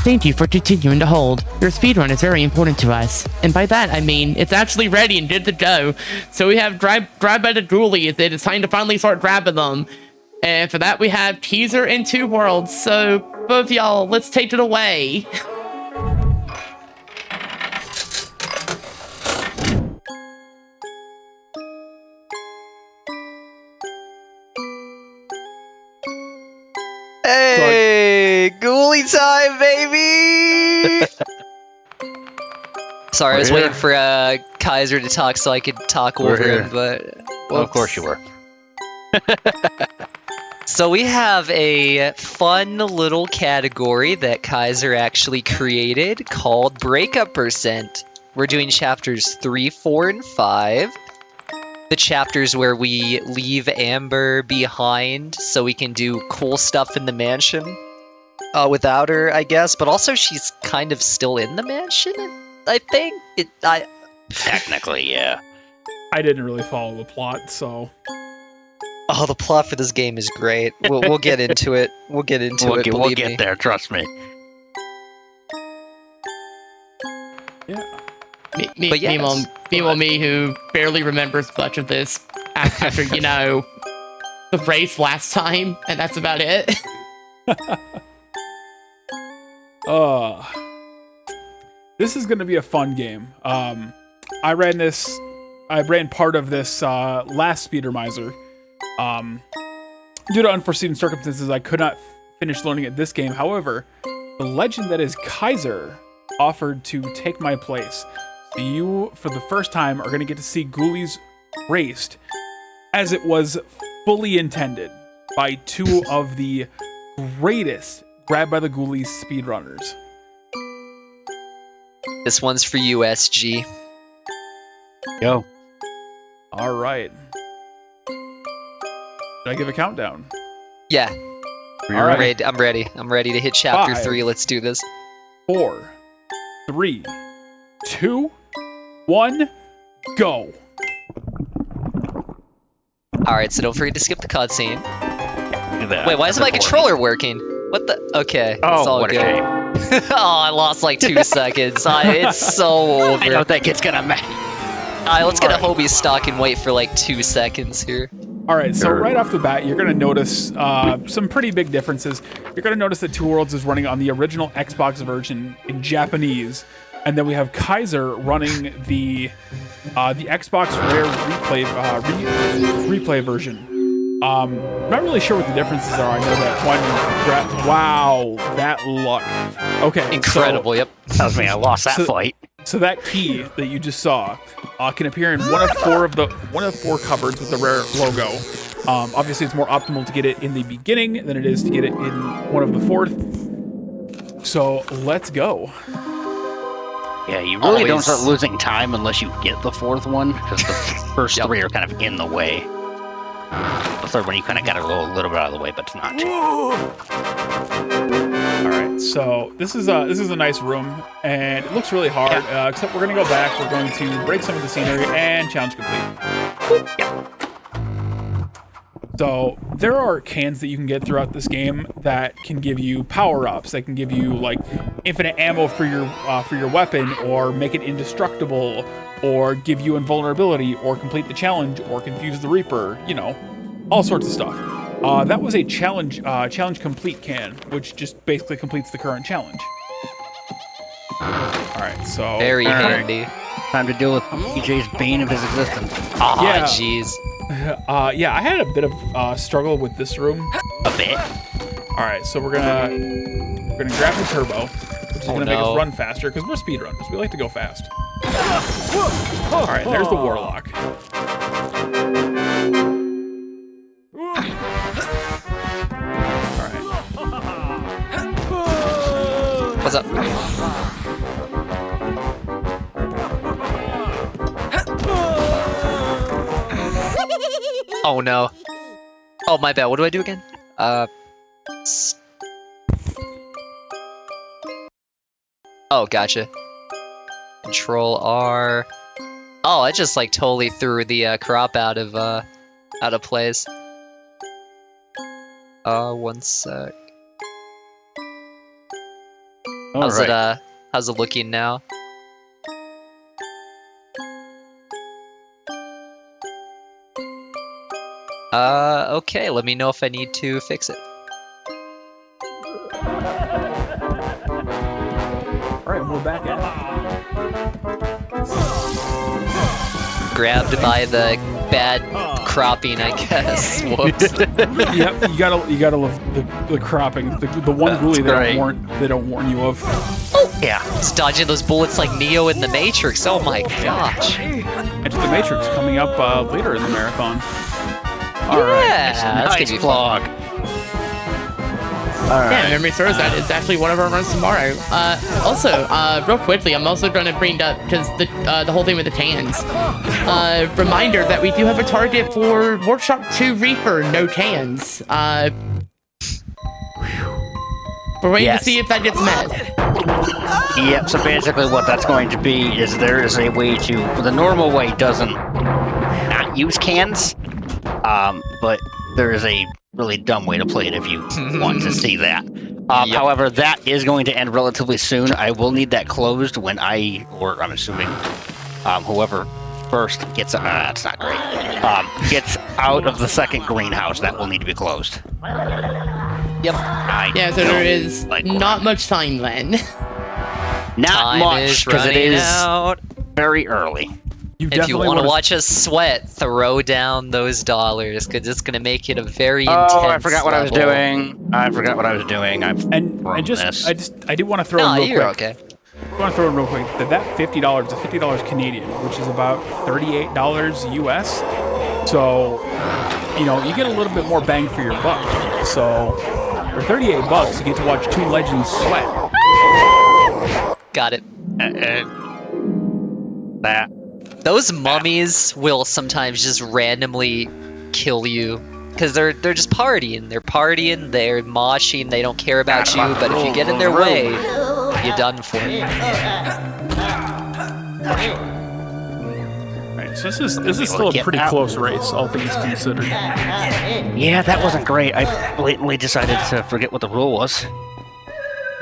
Thank you for continuing to hold. Your speedrun is very important to us. And by that, I mean, it's actually ready and good to go. So we have Drive by the Ghoulies. It is time to finally start grabbing them. And for that, we have Keizer and TwoWorlds. So, both y'all, let's take it away. Hey, Ghoulie time, baby! Sorry, I was waiting for Keizer to talk so I could talk over him, but... Well, of course you were. So we have a fun little category that Keizer actually created called Breakup %. We're doing chapters 3, 4, and 5. The chapters where we leave Amber behind so we can do cool stuff in the mansion without her, I guess. But also she's kind of still in the mansion, I think. Technically, yeah. I didn't really follow the plot, so... Oh, the plot for this game is great. We'll get into it. We'll get into it, We'll believe get me. there, trust me. Yeah. Meanwhile, me, who barely remembers much of this after, you know, the race last time, and that's about it. This is going to be a fun game. I ran part of this last Speedromizer. Due to unforeseen circumstances, I could not finish learning it this game. However, the legend that is Keizer offered to take my place. So you, for the first time, are going to get to see Ghoulies raced as it was fully intended by two of the greatest Grab by the Ghoulies speedrunners. This one's for you, SG. Go. All right. Should I give a countdown? Yeah. All right. I'm ready. I'm ready to hit chapter 5, 3. Let's do this. 4, 3, 2, 1, go. Alright, so don't forget to skip the cutscene. Do that. Wait, why isn't my controller working? What the? Okay, it's all what good. a shame. Oh, I lost like 2 seconds. It's so over. I don't think it's gonna matter. Alright, let's get a Hobie stock and wait for like 2 seconds here. All right, so right off the bat, you're going to notice some pretty big differences. You're going to notice that TwoWorlds is running on the original Xbox version in Japanese, and then we have Keizer running the Xbox Rare replay version. I'm not really sure what the differences are. I know that one. Wow, that luck. Okay, Incredible. Yep. Tells me I lost that fight. So that key that you just saw can appear in one of four cupboards with the Rare logo. Obviously, it's more optimal to get it in the beginning than it is to get it in one of the fourth. So let's go. Yeah, you really don't start losing time unless you get the fourth one, because the first 3 are kind of in the way. The third one, you kind of got to go a little bit out of the way, but it's not. All right, so this is a nice room, and it looks really hard. Except we're gonna go back. We're going to break some of the scenery and challenge complete. So there are cans that you can get throughout this game that can give you power-ups. That can give you like infinite ammo for your weapon, or make it indestructible, or give you invulnerability, or complete the challenge, or confuse the Reaper. You know, all sorts of stuff. That was a challenge complete can, which just basically completes the current challenge. All right, so Very handy. Time to deal with EJ's bane of his existence. Ah, Yeah. jeez. Yeah, I had a bit of struggle with this room. A bit. All right, so we're gonna grab the turbo, which is gonna make us run faster because we're speedrunners. We like to go fast. All right, there's the warlock. What's up? Oh no. Oh, my bad. What do I do again? Oh, gotcha. Control R. Oh, I just like totally threw the crop out of place. 1 sec. How's it looking now? Okay, let me know if I need to fix it. Alright, we're back at it. Grabbed by the bad cropping, I guess. Whoops. Yep, you gotta love the cropping. The one ghoulie they don't warn you of. Yeah. It's dodging those bullets like Neo in the Matrix. Oh my gosh. Enter the Matrix coming up later in the marathon. That's Nice gonna be vlog. Yeah, memory serves that it's actually one of our runs tomorrow. Also, real quickly, I'm also going to bring up, because the whole thing with the tans. Reminder that we do have a target for Workshop 2 Reaper, no tans. We're waiting to see if that gets met. Yep, so basically what that's going to be is there is a way to, the normal way doesn't not use cans, but there is a really dumb way to play it if you want to see that. However, that is going to end relatively soon. I will need that closed when or I'm assuming, whoever first gets, that's not great, gets out of the second greenhouse, that will need to be closed. Yep. Yeah, so there is not much time then. Not much, because it is very early. If you want to watch us sweat, throw down those dollars, because it's going to make it a very intense I forgot what level. I was doing. I do want to throw in real quick. Okay. I want to throw in real quick that $50 is $50 Canadian, which is about $38 US. So, you know, you get a little bit more bang for your buck. So, for $38, you get to watch two legends sweat. Got it. That. Those mummies will sometimes just randomly kill you. Because they're just partying. They're partying, they're moshing, they don't care about you, but if you get in their way, you're done for. Right, so this is still a pretty close race, all things considered. Yeah, that wasn't great. I blatantly decided to forget what the rule was.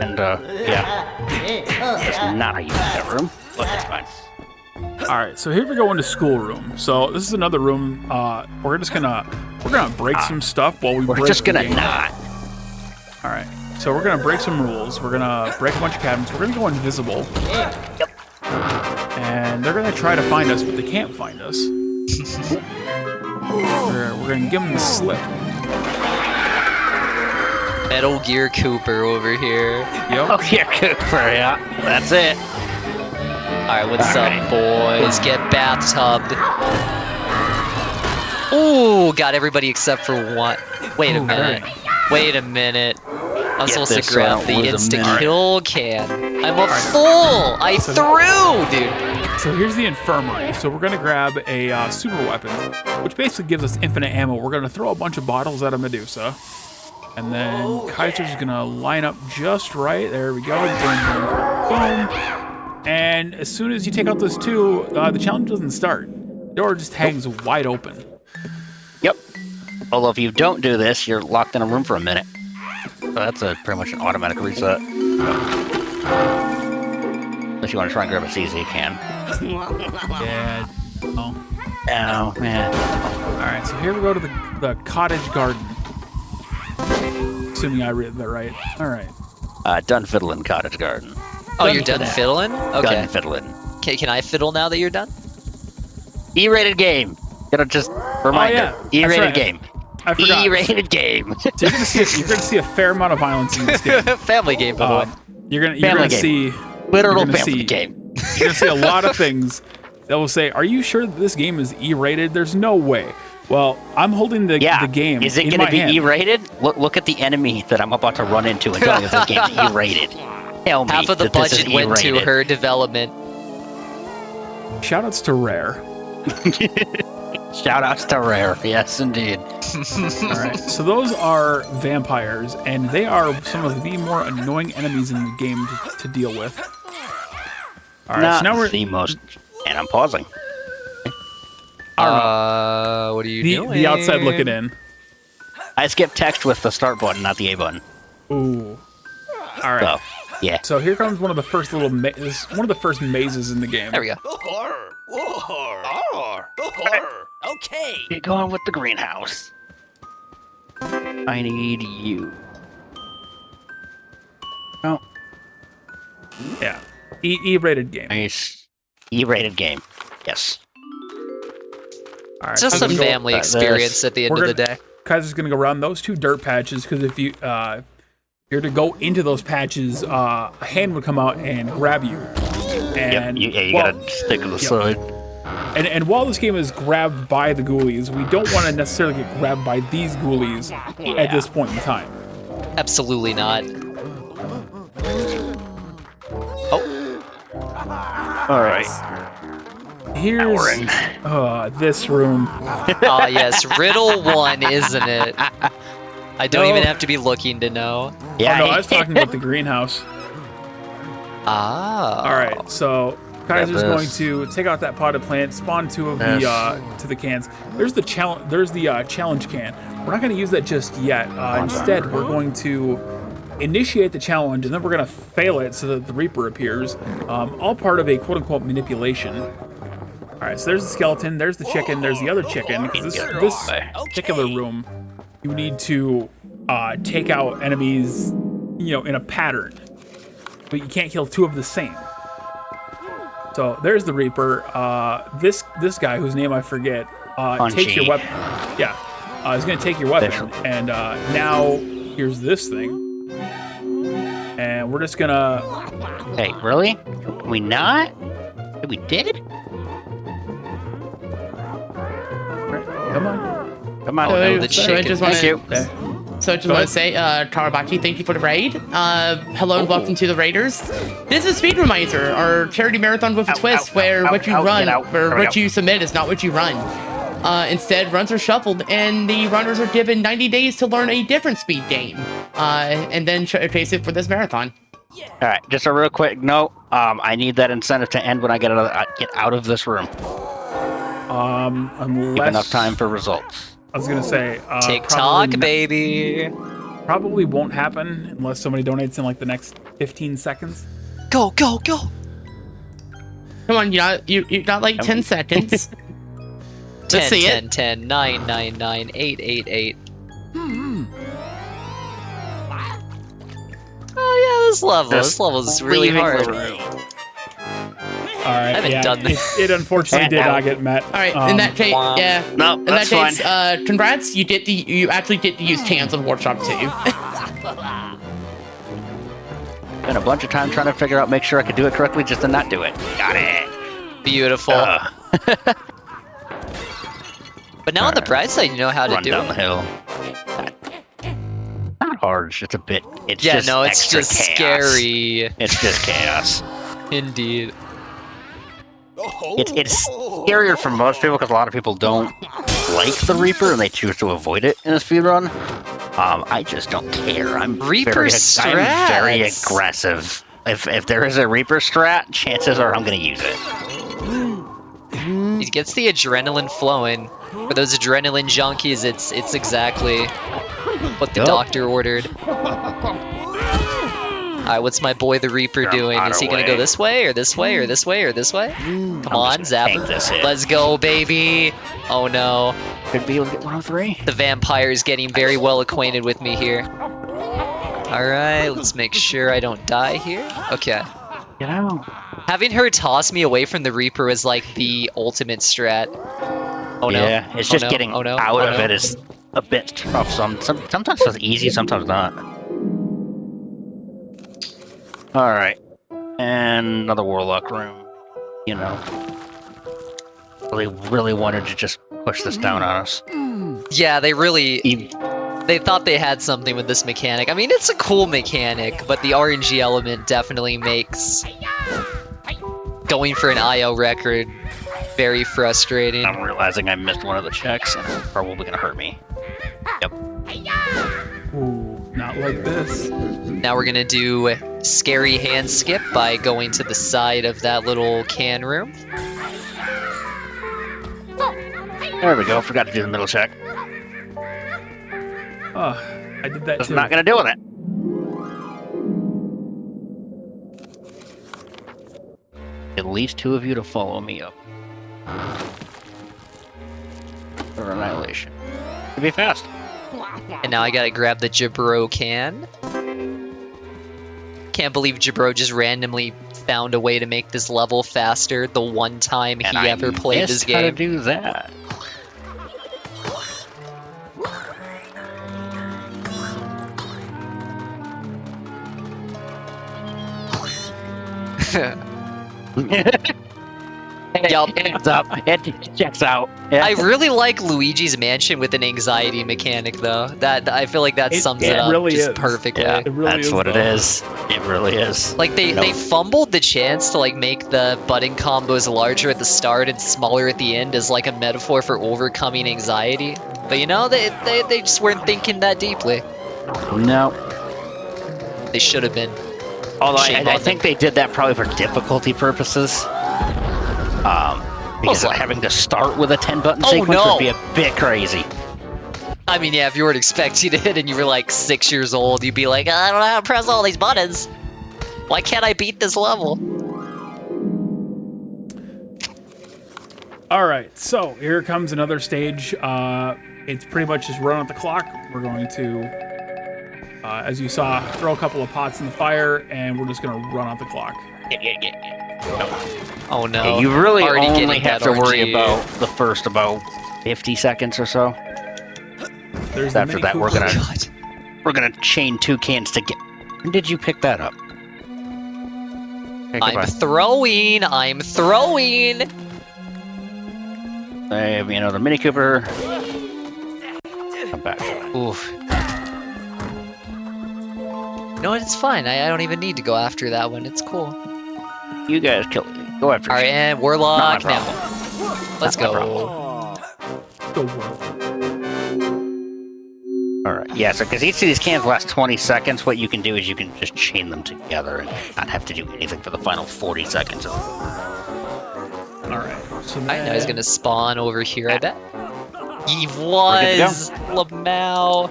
And, that's not how you use that room, but it's fine. Alright, so here we go into schoolroom. So this is another room. We're gonna break some stuff while we're just gonna not. Alright, so we're gonna break some rules. We're gonna break a bunch of cabinets. We're gonna go invisible. Yep. And they're gonna try to find us, but they can't find us. We're gonna give them the slip. Metal Gear Cooper over here. Yep. Metal Gear Cooper, yeah. That's it. Alright, what's up, boys? Get bathtubed. Ooh, got everybody except for one. Wait a minute. Wait a minute. I'm supposed to grab the insta-kill can. I'm a fool! I threw, dude! So here's the infirmary. So we're gonna grab a super weapon, which basically gives us infinite ammo. We're gonna throw a bunch of bottles at a Medusa. And then Keizer's gonna line up just right. There we go. Boom, boom, boom. And as soon as you take out those two, the challenge doesn't start. The door just hangs wide open. Yep. Although if you don't do this, you're locked in a room for a minute. So that's pretty much an automatic reset. Unless you want to try and grab a CZ, you can. Yeah. Oh, man. Alright, so here we go to the cottage garden. Assuming I read that right. Alright. Done fiddling cottage garden. Oh, you're done fiddling? Okay. Done fiddling. Okay, can I fiddle now that you're done? E-rated game. Gotta just remind you. E-rated game. I forgot. E-rated game. So you're gonna see a fair amount of violence in this game. Family game, by the way. You're gonna see literal family game. You're gonna see a lot of things that will say, "Are you sure that this game is E-rated?" There's no way. Well, I'm holding the game. Is it in gonna my be hand. E-rated? Look at the enemy that I'm about to run into and tell me if this game's E-rated. Tell me half of the that this budget is went to E-rated. her development. Shoutouts to Rare. Shoutouts to Rare. Yes, indeed. All right. So those are vampires, and they are some of the more annoying enemies in the game to deal with. All right. So now we're the most, and I'm pausing. What are you doing? The outside looking in. I skipped text with the start button, not the A button. Ooh. All right. Yeah. So here comes one of the first little one of the first mazes in the game. There we go. Okay. Get going with the greenhouse. I need you. Oh. Yeah. E-rated game. Nice. E-rated game. Yes. All right. It's just so a I'm gonna go- family experience at the end of the day. Keiser's gonna go around those 2 dirt patches because if you're to go into those patches, a hand would come out and grab you. And you gotta stick to the side. And while this game is grabbed by the Ghoulies, we don't want to necessarily get grabbed by these Ghoulies at this point in time. Absolutely not. All right. Here's this room. Ah, yes, Riddle 1, isn't it? I don't even have to be looking to know. Yeah. Oh, no, I was talking about the greenhouse. Ah. All right, so Keiser's going this. to take out that potted plant, spawn 2 of the cans. There's the challenge. There's the challenge can. We're not going to use that just yet. Instead, we're going to initiate the challenge, and then we're going to fail it so that the Reaper appears. All part of a quote-unquote manipulation. All right, so there's the skeleton. There's the chicken. There's the other chicken. 'Cause this particular room, you need to take out enemies, in a pattern, but you can't kill 2 of the same. So there's the Reaper. This guy whose name I forget takes your weapon. Yeah, he's gonna take your weapon, and now here's this thing, and we're just gonna. Hey, really? We not? We did? Come on. Come on. no, the So I chicken. just want Thank you. to. So I just want to say, Tarabachi, thank you for the raid. Hello and welcome to the Raiders. This is Speedromizer, our charity marathon with a twist, where what you run, where what you submit is not what you run. Instead, runs are shuffled, and the runners are given 90 days to learn a different speed game, and then showcase it for this marathon. All right, just a real quick note. I need that incentive to end when I get out of this room. Unless Give enough time for results. I was gonna say TikTok, baby. probably won't happen unless somebody donates in like the next 15 seconds. Go, go, go. Come on, you got like 10 seconds. 10, Let's see 10, it. 10, 9, 9, 9, 8, 8, 8. Oh yeah, this level's really hard. All right, haven't yeah, done this. it unfortunately did not get met. All right, in that case, yeah. No, In that that's case, fine. congrats, you actually get to use cans on Workshop 2. Spent a bunch of time trying to figure out, make sure I could do it correctly, just to not do it. Got it. Beautiful. But now on the bright side, you know how to Run do down it. the hill. Not hard. It's just a bit. It's Yeah, just no, it's extra just chaos. scary. It's just chaos. Indeed. It's scarier for most people because a lot of people don't like the Reaper and they choose to avoid it in a speedrun. I just don't care. I'm Reaper very strats. aggressive. If there is a Reaper strat, chances are I'm gonna use it. It gets the adrenaline flowing. For those adrenaline junkies, it's exactly what the Yup. doctor ordered. Alright, what's my boy the Reaper doing? Is he gonna go this way, or this way, or this way, or this way? Come on, zap him. Let's go, baby! Oh no. Could be able to get 103. The vampire's getting very well acquainted with me here. Alright, let's make sure I don't die here. Okay. You know. Having her toss me away from the Reaper is like the ultimate strat. Oh no. Yeah, it's Oh just no. getting Oh no. out Oh of no. it is a bit tough. Sometimes it's easy, sometimes not. Alright. And another Warlock room. You know. Really wanted to just push this down on us. Yeah, they thought they had something with this mechanic. I mean, it's a cool mechanic, but the RNG element definitely makes going for an IO record very frustrating. I'm realizing I missed one of the checks and it's probably gonna hurt me. Yep. Ooh, not like this. Now we're gonna do scary hand skip by going to the side of that little can room. There we go. Forgot to do the middle check. Oh, I did that Just too. not gonna deal with it. at least 2 of you to follow me up. For annihilation. It'll be fast. And now I gotta grab the Jabro can. Can't believe Jabro just randomly found a way to make this level faster the one time he ever played this game. How to do that? Yup. It's up. It checks out. Yeah. I really like Luigi's Mansion with an anxiety mechanic, though. That I feel like that sums it up really just is. perfectly. Yeah, It really that's is, what it though. is. It really is. Like they fumbled the chance to like make the button combos larger at the start and smaller at the end as like a metaphor for overcoming anxiety. But you know, they just weren't thinking that deeply. No. They should have been. Although Shame I on think they did that probably for difficulty purposes. Because what? having to start with a 10-button Oh, sequence no. would be a bit crazy. I mean, yeah, if you weren't expecting it and you were like 6 years old, you'd be like, I don't know how to press all these buttons. Why can't I beat this level? All right, so here comes another stage. It's pretty much just run out the clock. We're going to, as you saw, throw a couple of pots in the fire, and we're just going to run out the clock. Oh no. Yeah, you really Already only getting have that to worry RNG. about the first about 50 seconds or so. There's the After Mini that, we're Cooper. gonna we're gonna chain 2 cans together. When did you pick that up? Okay, I'm goodbye. throwing. I'm throwing. You know, the Mini Cooper. Come back. Oof. No, it's fine. I don't even need to go after that one. It's cool. You guys kill it. Go after All right, it. and Warlock Not my now. Let's Not my go. Go world. Alright, yeah, so because each of these cans lasts 20 seconds, what you can do is you can just chain them together and not have to do anything for the final 40 seconds. All right. So I know he's gonna spawn over here. I bet. He good to was Lamau.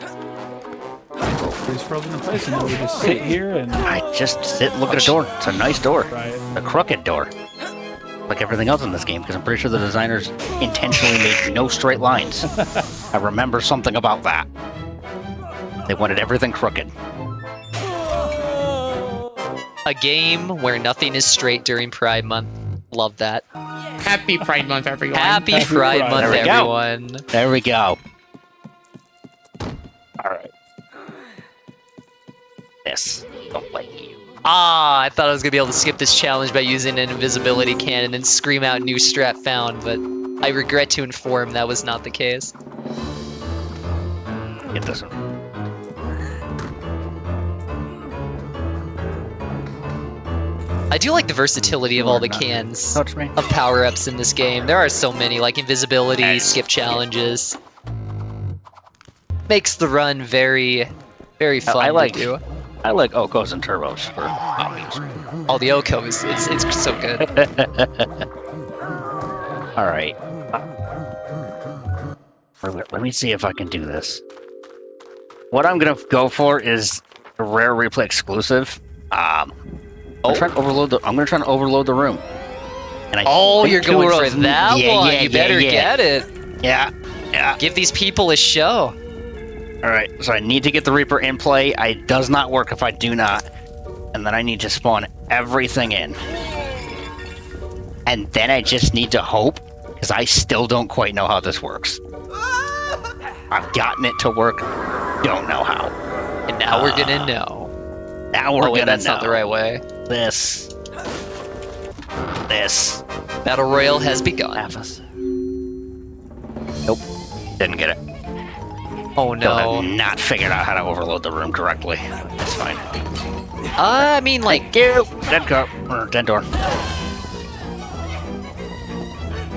He's frozen in place, and then we just sit here and I just sit and look at a door. It's a nice door. right. A crooked door. Like everything else in this game, because I'm pretty sure the designers intentionally made no straight lines. I remember something about that. They wanted everything crooked. A game where nothing is straight during Pride Month. Love that. Happy Pride Month, everyone. Happy Happy Pride Pride. Month, There we go. everyone. There we go. Alright. This. Don't like you. Ah, I thought I was gonna be able to skip this challenge by using an invisibility can and then scream out "new strat found," but I regret to inform that was not the case. Get this one. I do like the versatility of all the cans Touch me. of power-ups in this game. There are so many, like invisibility, Nice. skip challenges. Makes the run very, very fun I like- to do. I like Okos and Turbos for obvious. All the Okos, it's so good. Alright. Let me see if I can do this. What I'm gonna go for is a rare replay exclusive. I'm gonna try and overload the room. And I Oh, think you're 2 going of for those- that yeah, one. yeah, You better yeah, yeah. get it. Yeah. Give these people a show. Alright, so I need to get the Reaper in play. It does not work if I do not. And then I need to spawn everything in. And then I just need to hope, because I still don't quite know how this works. I've gotten it to work, don't know how. And now we're gonna know. Now we're Oh, wait, gonna that's know. not the right way. This. Battle Royale has begun. Nope, didn't get it. Oh Still have no. not figured out how to overload the room correctly. It's fine. I mean, like, Thank you. Dead car or dead door.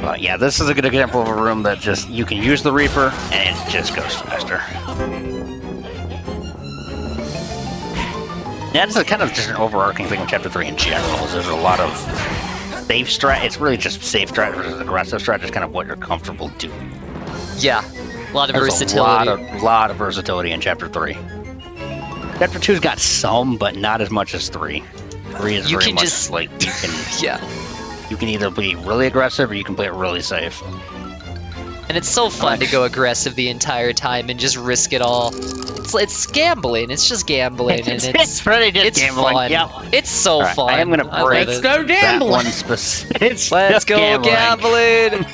But yeah, this is a good example of a room that just you can use the Reaper and it just goes faster. Yeah, this is kind of just an overarching thing with Chapter 3 in general. Is there's a lot of safe strat. It's really just safe strat versus aggressive strat, just kind of what you're comfortable doing. yeah, a lot of There's versatility. a lot of versatility in Chapter 3. Chapter 2's got some, but not as much as 3. 3 is You very can much just- like you can Yeah. You can either be really aggressive or you can play it really safe. And it's so fun to go aggressive the entire time and just risk it all. It's gambling. It's just gambling, and It's really just it's gambling. fun. Yep. It's so Alright, fun. I am gonna I love break Let's it. go that gambling. one specific. It's Let's just go gambling.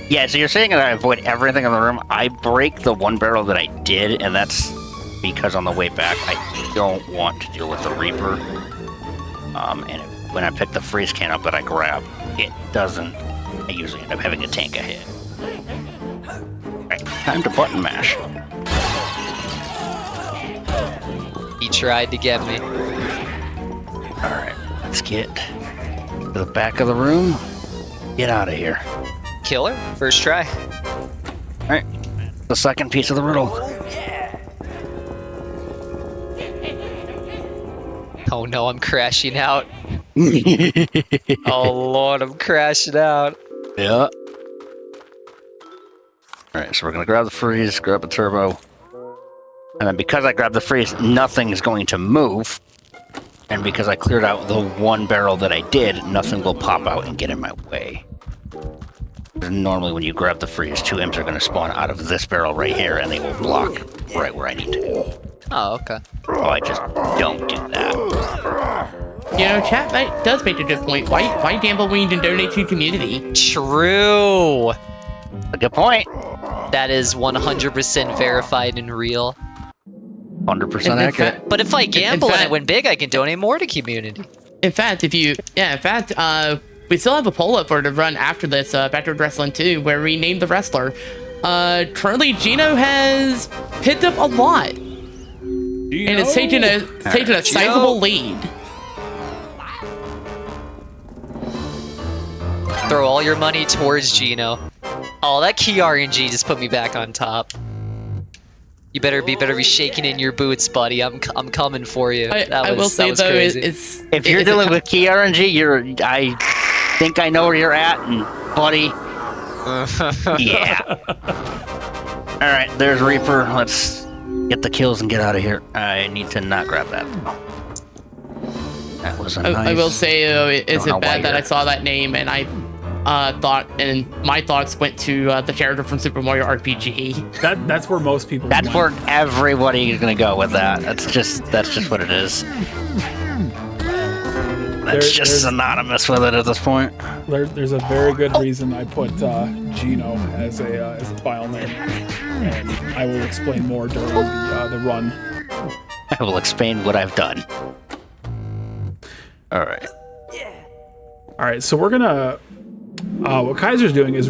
Yeah, so you're saying that I avoid everything in the room. I break the one barrel that I did, and that's because on the way back, I don't want to deal with the Reaper. When I pick the freeze can up that I grab, it doesn't. I usually end up having a tank ahead. Alright, time to button mash. He tried to get me. Alright, let's get to the back of the room. Get out of here. Killer, first try. Alright, the second piece of the riddle. Oh no, I'm crashing out. Oh lord, I'm crashing out. Yeah. Alright, so we're gonna grab the freeze, grab the turbo. And then because I grabbed the freeze, nothing is going to move. And because I cleared out the one barrel that I did, nothing will pop out and get in my way. Normally when you grab the freeze, two imps are going to spawn out of this barrel right here, and they will block right where I need to go. Oh, okay. Oh, I just don't do that. You know, chat does make a good point. Why gamble when you can donate to community? True. A good point. That is 100% verified and real. 100% In accurate. But if I gamble and fact- it went big, I can donate more to community. In fact, we still have a poll up for to run after this, Backyard Wrestling 2, where we named the wrestler. Currently, Gino has picked up a lot, and it's taken a sizable lead. Throw all your money towards Gino. Oh, that key RNG just put me back on top. You better be shaking in your boots, buddy. I'm coming for you. I will say though, crazy. If you're dealing with key RNG, I think I know where you're at, and buddy. Yeah. Alright, there's Reaper. Let's get the kills and get out of here. I need to not grab that. That was a nice... I will say though, is know it bad why that I you're- saw that name and I my thoughts went to the character from Super Mario RPG. That's where most people. That's where everybody is gonna go with that. That's just what it is. That's just synonymous with it at this point. There's a very good reason I put Gino as a file name, and I will explain more during the run. I will explain what I've done. All right. All right, so we're gonna. What Keizer's doing is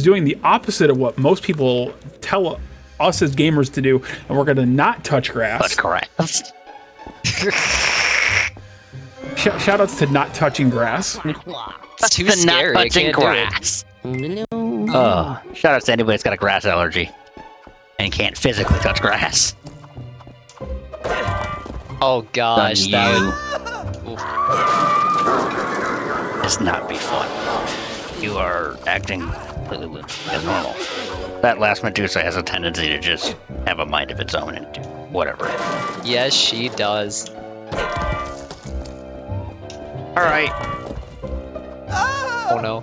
doing the opposite of what most people tell us as gamers to do, and we're gonna not touch grass. That's correct. Shoutouts to not touching grass. It's too scary. Not I touching can't do it. grass. Shout out to anybody that's got a grass allergy and can't physically touch grass. Oh gosh, Done that you. would. It's not be fun. You are acting completely as normal. That last Medusa has a tendency to just have a mind of its own and do whatever. Yes, she does. Alright. Oh no.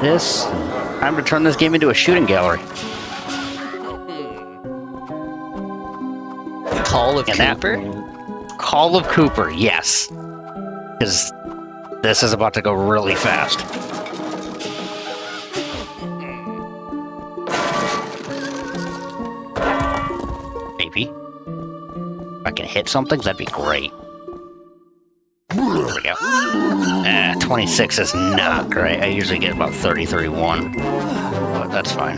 This. Time to turn this game into a shooting gallery. Call of And that- Cooper? Call of Cooper, yes. Because this is about to go really fast. Maybe. If I can hit something, that'd be great. There we go. 26 is not great. I usually get about 30, 31. But that's fine.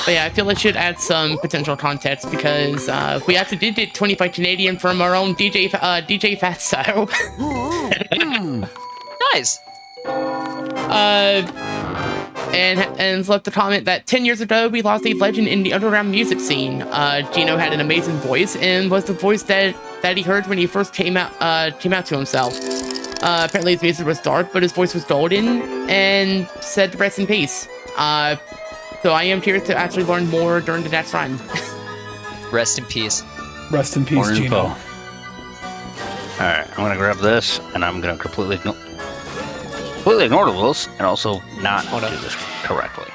But yeah, I feel I should add some potential context because we actually did get 25 Canadian from our own DJ Fatso. Nice. And left a comment that 10 years ago we lost a legend in the underground music scene. Gino had an amazing voice and was the voice that he heard when he first came out to himself. Apparently his music was dark, but his voice was golden, and said rest in peace. So I am curious to actually learn more during the next run. Rest in peace. Rest in peace, More info. Gino. Alright, I'm gonna grab this, and I'm gonna completely ignore the rules, and also not do this correctly.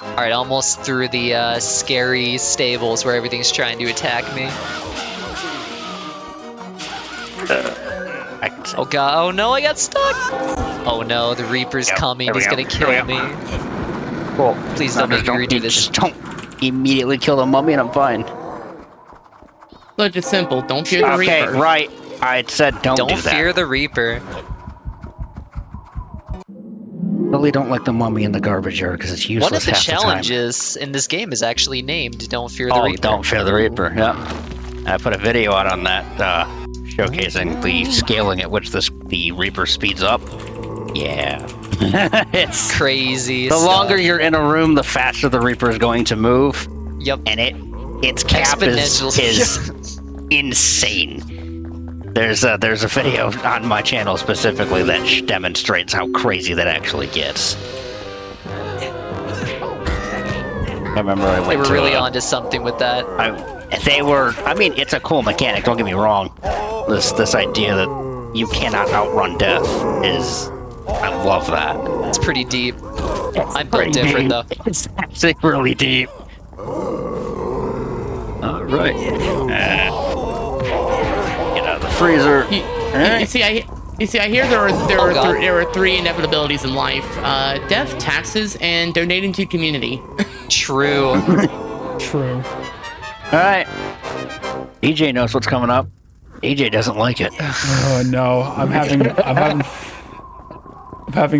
Alright, almost through the scary stables where everything's trying to attack me. I can say. Oh god, oh no, I got stuck! Oh no, the Reaper's coming, there we he's go. gonna kill me. Cool. Please don't make me redo this. Just don't immediately kill the mummy, and I'm fine. Look, it's simple. Don't fear the Okay, Reaper. right. I said don't do that. Don't fear the Reaper. Really don't like the mummy in the garbage yard because it's useless One of the half the time. challenges in this game is actually named Don't Fear the Oh, Reaper. don't fear the Reaper. Yeah. I put a video out on that showcasing the scaling at which the Reaper speeds up. Yeah. It's Crazy the stuff. longer you're in a room, the faster the Reaper is going to move. Yep. And its cap is Exponential. insane. There's a video on my channel specifically that demonstrates how crazy that actually gets. I remember I went They were to really onto something with that. I mean, it's a cool mechanic, don't get me wrong. This idea that you cannot outrun death is... I love that. It's pretty deep. I'm Pretty built different deep. though. It's actually really deep. Alright. Get out of the freezer. You see, I hear there are three inevitabilities in life: death, taxes, and donating to community. True. True. Alright. EJ knows what's coming up. EJ doesn't like it. Oh no, I'm having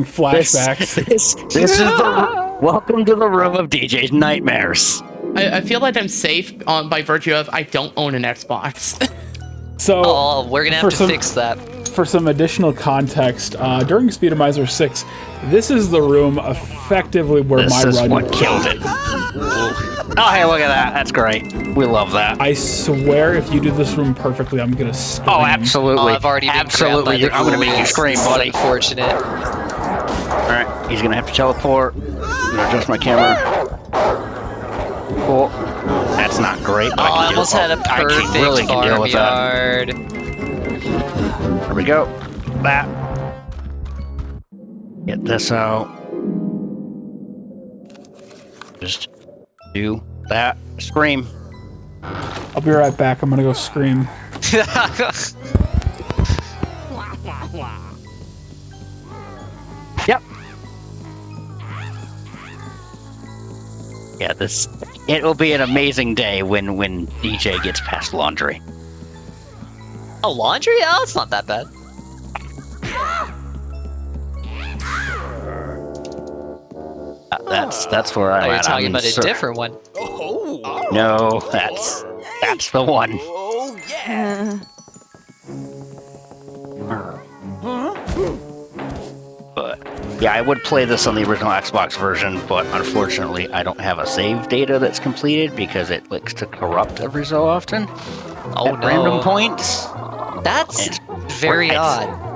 flashbacks. This is the welcome to the room of DJ's nightmares. I feel like I'm safe by virtue of I don't own an Xbox. So, Oh, we're gonna have to fix that. For some additional context, during Speedromizer 6, this is the room effectively where This my is run what killed it. Oh, hey, look at that. That's great. We love that. I swear, if you do this room perfectly, I'm gonna scream. Oh, absolutely. Oh, I've already been absolutely. grabbed by the I'm gonna make you Ghoulies. scream, This is buddy. unfortunate. Alright, he's gonna have to teleport. I'm gonna adjust my camera. Cool. That's not great, but Oh, I I can almost deal, had a I perfect really can deal with that. farmyard. There we go. That. Get this out. Just do that. Scream. I'll be right back. I'm gonna go scream. Yep. Yeah, it will be an amazing day when DJ gets past laundry. Oh, laundry? Oh, it's not that bad. That's where I'm Oh, you're at. talking I'm about a cer- different one. No, that's the one. But yeah, I would play this on the original Xbox version, but unfortunately I don't have a save data that's completed because it likes to corrupt every so often Oh at no. random points. That's It's- very it's- odd.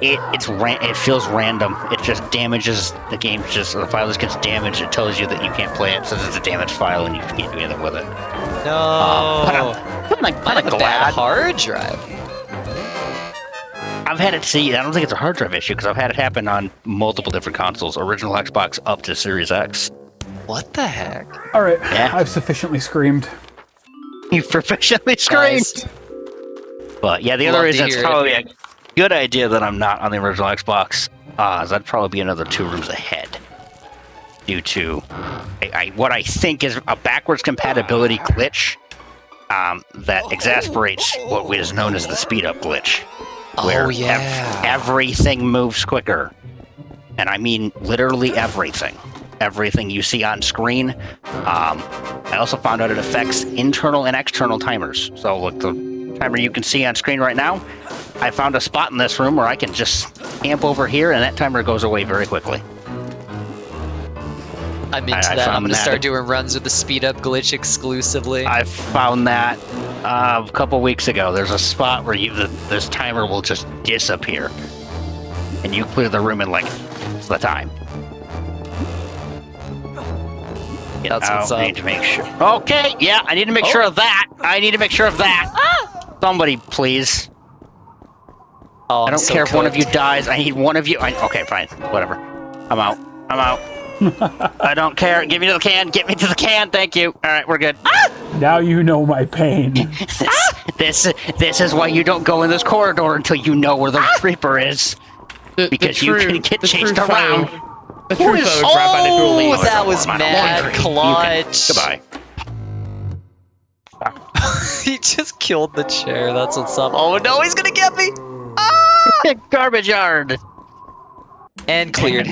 It feels random. It just damages the game. Just the file just gets damaged. It tells you that you can't play it, says it's a damaged file and you can't do anything with it. No. But I'm Might have a bad glad. hard drive. I've had it see. I don't think it's a hard drive issue because I've had it happen on multiple different consoles, original Xbox up to Series X. What the heck? All right, Yeah. I've sufficiently screamed. You professionally screamed. Nice. But yeah, the Love other to reason it's hear it. probably a good idea that I'm not on the original Xbox is that'd probably be another 2 rooms ahead. Due to what I think is a backwards compatibility glitch that exasperates what is known as the speed up glitch. Where Oh yeah. everything moves quicker. And I mean literally everything. Everything you see on screen. I also found out it affects internal and external timers. So look, the timer you can see on screen right now, I found a spot in this room where I can just camp over here and that timer goes away very quickly. I'm into I that. I'm found gonna that. start doing runs with the speed up glitch exclusively. I found that a couple weeks ago. There's a spot where this timer will just disappear. And you clear the room in like the time. Get That's out. what's up. I need to make sure. Okay, yeah, I need to make sure of that. I need to make sure of that. Somebody, please. Oh, I don't care if one of you dies. I need one of you. Okay, fine. Whatever. I'm out. I'm out. I don't care. Give me to the can. Get me to the can. Thank you. All right, we're good. Now you know my pain. This is why you don't go in this corridor until you know where the creeper is. Because you can get chased around. The true foe is grabbed by the ghoulies. Oh, that was mad clutch. Goodbye. He just killed the chair. That's what's up. Oh no, he's gonna get me. Garbage yard. And cleared.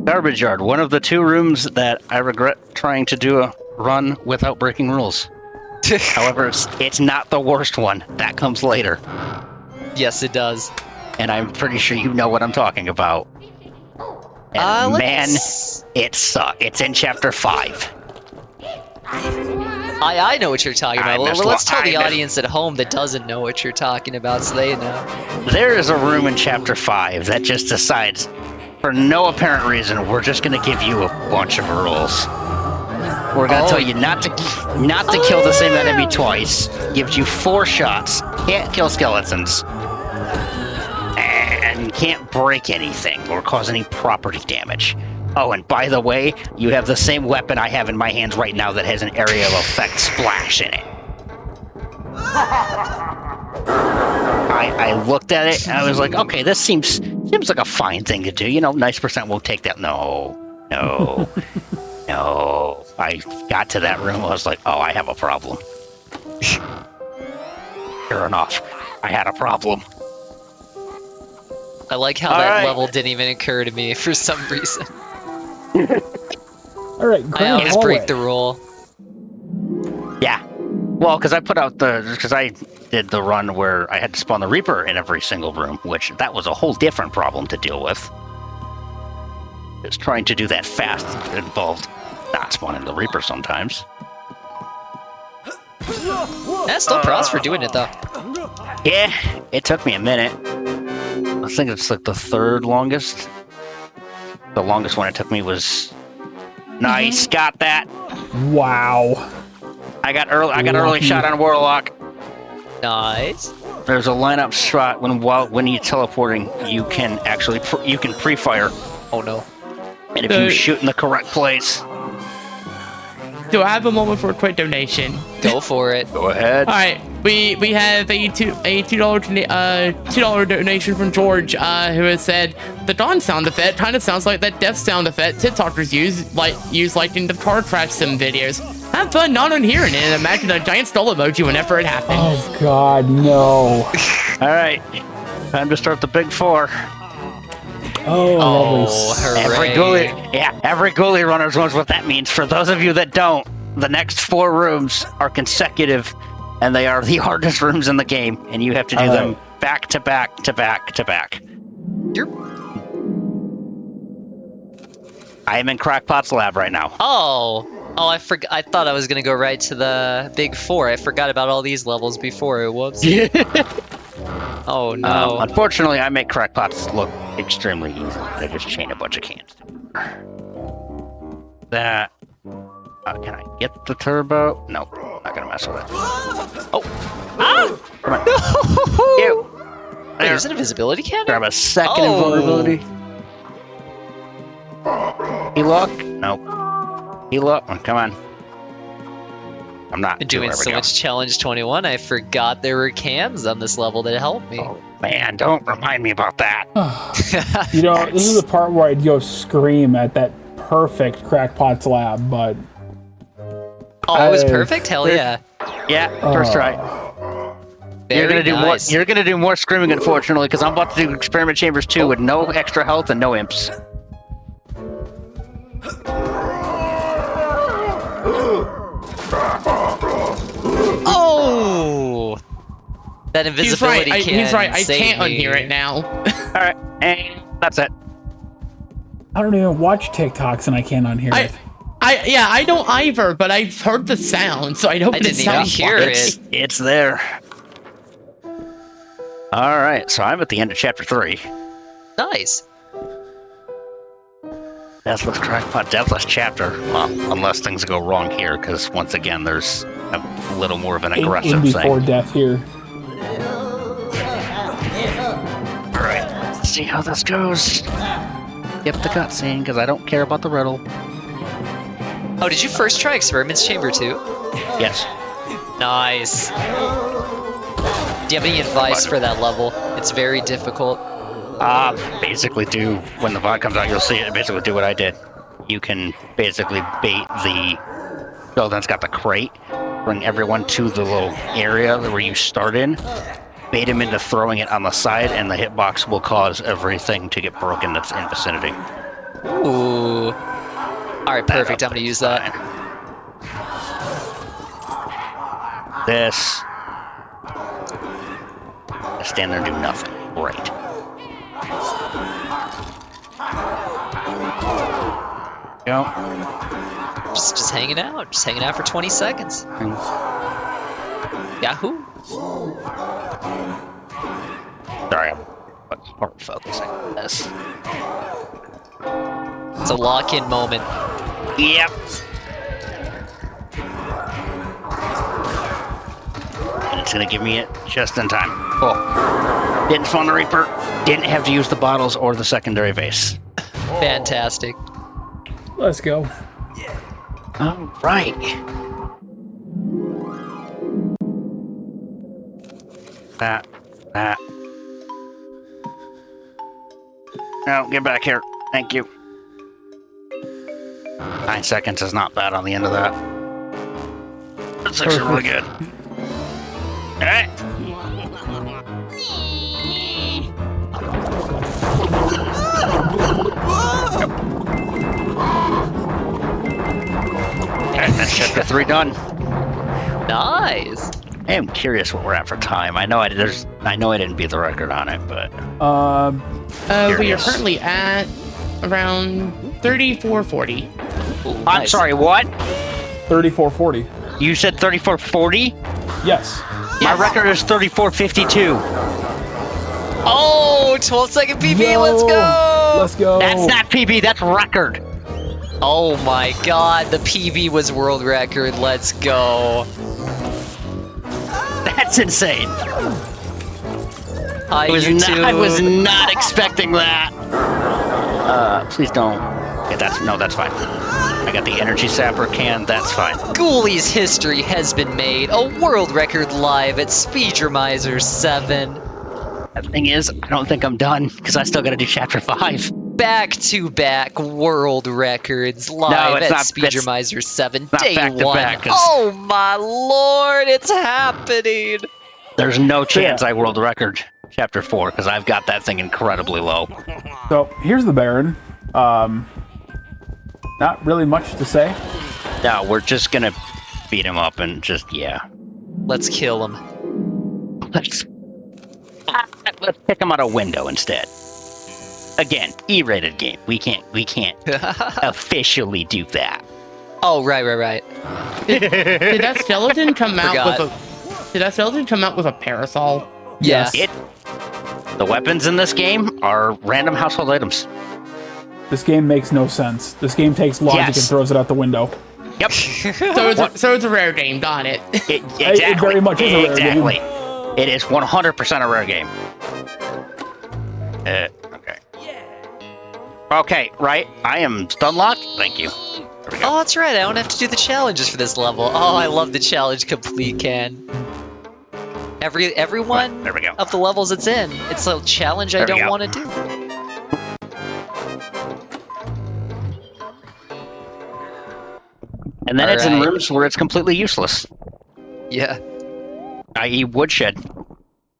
Garbage yard. One of the 2 rooms that I regret trying to do a run without breaking rules. However, it's not the worst one. That comes later. Yes, it does. And I'm pretty sure you know what I'm talking about. And man, it sucks. It's in chapter 5. I know what you're talking about. Let's tell the I audience at home that doesn't know what you're talking about so they know. There is a room in chapter 5 that just decides, for no apparent reason, we're just going to give you a bunch of rules. We're going to tell you not to kill the same enemy twice. Gives you 4 shots. Can't kill skeletons. And can't break anything or cause any property damage. Oh, and by the way, you have the same weapon I have in my hands right now that has an area of effect splash in it. I looked at it and I was like, okay, this seems like a fine thing to do. You know, nice percent won't take that. No. No. I got to that room, I was like, oh, I have a problem. Sure enough, I had a problem. I like how that level didn't even occur to me for some reason. All right, I always break the rule. Yeah. Well, because I did the run where I had to spawn the Reaper in every single room, which that was a whole different problem to deal with. Just trying to do that fast involved not spawning the Reaper sometimes. Still props for doing it though. Yeah, it took me a minute. I think it's like the 3rd longest. The longest one it took me was... Nice, got that. Wow. I got early shot on Warlock. Nice. There's a lineup shot when you're teleporting, you can actually pre-fire. Oh no. And if you shoot in the correct place... Do I have a moment for a quick donation? Go for it. Go ahead. All right, we have a $2 donation from George, who has said the Dawn sound effect kind of sounds like that death sound effect TikTokers use in the car crash sim videos. Have fun not on hearing it and imagine a giant skull emoji whenever it happens. Oh God, no. All right, time to start the big 4. Oh, hooray. Every ghoulie runner knows what that means. For those of you that don't, the next 4 rooms are consecutive, and they are the hardest rooms in the game, and you have to do them back to back to back to back. I am in Crackpot's lab right now. I forgot. I thought I was gonna go right to the big 4. I forgot about all these levels before. Whoops. Oh no. Unfortunately, I make Crackpots look extremely easy. I just chain a bunch of cans. That. Can I get the turbo? No, not gonna mess with it. Oh! Come on. You. Wait, there's an invisibility cannon? Grab a second invulnerability. Heal. Nope. Heal. Come on. I'm not doing so much challenge 21. I forgot there were cans on this level that helped me. Oh, man, don't remind me about that. You know, this is the part where I'd go scream at that perfect Crackpot's lab, but... Oh, it was perfect? Hell yeah. Yeah, first try. You're gonna do nice. more. You're gonna do more screaming, unfortunately, because I'm about to do Experiment Chambers 2 with no extra health and no imps. Oh! That invisibility cannon He's right. I saved can't me. unhear it now. All right, and that's it. I don't even watch TikToks and I can't unhear it. I don't either, but I've heard the sound, so I know what it didn't even sounds hear like. it. It's there. All right, so I'm at the end of chapter 3. Nice. Deathless Crackpot, Deathless Chapter. Well, unless things go wrong here, because once again, there's a little more of an aggressive in before thing. death here. Alright, let's see how this goes. Skip the cutscene, because I don't care about the riddle. Oh, did you first try Experiments Chamber 2? Yes. Nice. Do you have any advice for that level? It's very difficult. Basically when the VOD comes out, you'll see it. Basically do what I did. You can basically bait the building that's got the crate, bring everyone to the little area where you start in, bait them into throwing it on the side, and the hitbox will cause everything to get broken that's in vicinity. Ooh. Alright, perfect. I'm gonna use that. This. I stand there and do nothing. Great. Go. Just hanging out. Just hanging out for 20 seconds. Yahoo! Sorry, I'm hard focusing on this. It's a lock-in moment. Yep. And it's gonna give me it just in time. Cool. Didn't spawn the Reaper. Didn't have to use the bottles or the secondary vase. Fantastic. Let's go. All right. That. No, get back here. Thank you. 9 seconds is not bad on the end of that. That's actually really good. Alright. That's chapter 3 done. Nice. I am curious what we're at for time. I know I didn't beat the record on it, but We are currently at around 34:40. Ooh, I'm nice. sorry, what? 3440. You said 34:40? Yes. My record is 34:52. Oh, 12-second PB. Yo, Let's go. Let's go. That's not PB, that's record. Oh my god, the PB was world record. Let's go. That's insane. Hi, I was YouTube. not expecting that. Please don't. Yeah, that's fine. I got the energy sapper can, that's fine. Ghoulies history has been made. A world record live at Speedromizer 7. The thing is, I don't think I'm done, because I still gotta do chapter 5. Back-to-back world records live at Speedromizer 7, day back to 1. back, 'cause- Oh my lord, it's happening! There's no chance I world record chapter 4, because I've got that thing incredibly low. So here's the Baron. Not really much to say. No, we're just gonna beat him up and just, yeah. Let's kill him. Let's pick him out a window instead. Again, E-rated game. We can't officially do that. Oh, right. Did that skeleton come out Forgot. Did that skeleton come out with a parasol? Yeah. The weapons in this game are random household items. This game makes no sense. This game takes logic and throws it out the window. Yep. So it's a rare game, got it. Exactly. It very much is a rare game. Exactly. It is 100% a rare game. Okay. Okay, right. I am stun locked. Thank you. There we go. Oh, that's right. I don't have to do the challenges for this level. Oh, I love the challenge complete can. Everyone There we go. of the levels it's in. It's a challenge I There we don't go. want to do. And then it's in Alright. rooms where it's completely useless, Yeah. i.e. woodshed.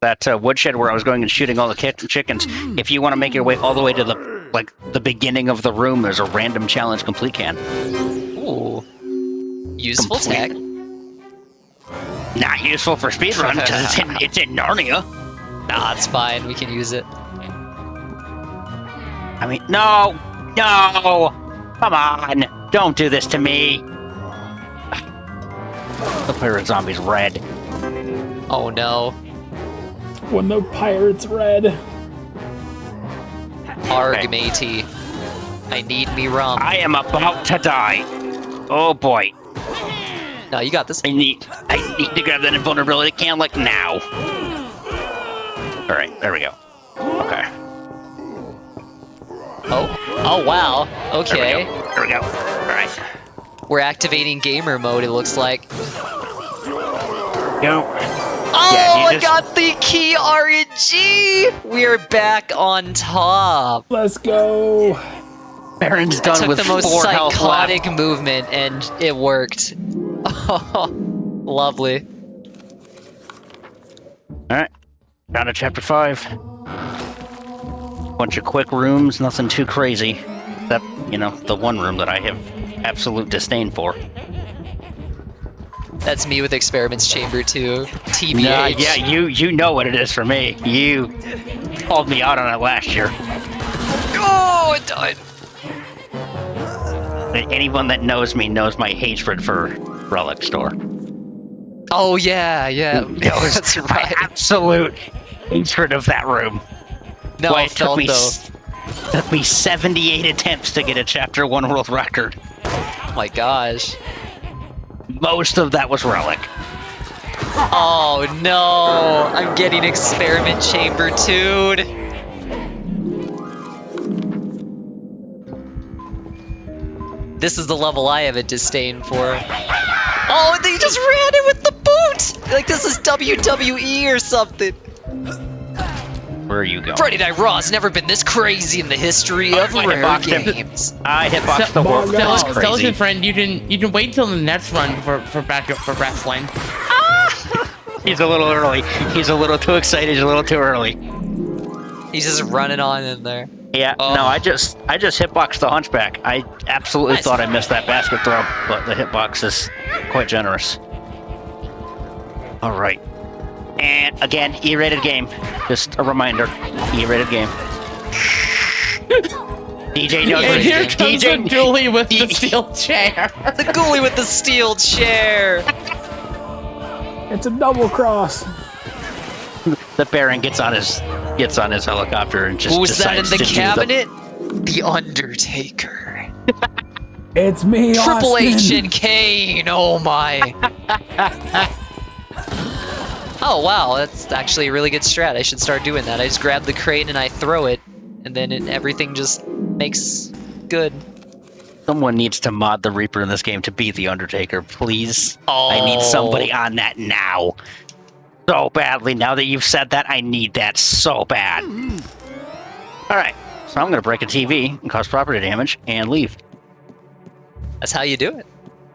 That woodshed where I was going and shooting all the chickens. If you want to make your way all the way to the beginning of the room, there's a random challenge complete can. Ooh. Useful tech. Not useful for speedrun because it's in Narnia. Nah, it's fine. We can use it. I mean, no, come on, don't do this to me. The pirate zombie's red. Oh no. When the pirate's red. Arg, matey. I need me rum. I am about to die. Oh boy. No, you got this. I need to grab that invulnerability can like now. All right, there we go. Okay. Oh wow. Okay. There we go. All right. We're activating gamer mode, it looks like. Go. Oh, Yeah, I got the key RNG! We're back on top. Let's go. Baron's I done took with the most 4 health psychotic left. movement and it worked. Oh, lovely. All right. Down to chapter 5. Bunch of quick rooms, nothing too crazy. Except, you know, the one room that I have absolute disdain for. That's me with Experiments Chamber 2. TBH. Nah, yeah, you know what it is for me. You called me out on it last year. Oh, it died. Anyone that knows me knows my hatred for Relic Store. Oh, yeah. That's My right. absolute hatred of that room. No, Why it felt though. took me 78 attempts to get a chapter 1 world record. Oh my gosh. Most of that was Relic. Oh no, I'm getting Experiment Chamber 2'd. This is the level I have a disdain for. Oh, they just ran it with the boot! Like this is WWE or something. Where are you going? Friday Night Raw's never been this crazy in the history of I rare hitboxed him. games. I hitboxed the world. That's crazy. Skeleton friend, you can wait till the next run for backup for wrestling. He's a little early. He's a little too excited. He's a little too early. He's just running on in there. Yeah, Oh. no, I just hitboxed the Hunchback. I absolutely Nice. thought I missed that basket throw, but the hitbox is quite generous. All right. And again, E-rated game. Just a reminder, E-rated game. DJ knows what And he's here doing. comes the Ghoulie with the steel chair. The ghoulie with the steel chair. It's a double cross. The Baron gets on his helicopter and just Who's that in decides the to cabinet? The Undertaker. It's me, Triple Austin. H and Kane. Oh my. Oh wow, that's actually a really good strat. I should start doing that. I just grab the crane and I throw it, and then everything just makes good. Someone needs to mod the Reaper in this game to be the Undertaker, please. Oh. I need somebody on that now. So badly. Now that you've said that, I need that so bad. Alright, so I'm going to break a TV and cause property damage and leave. That's how you do it.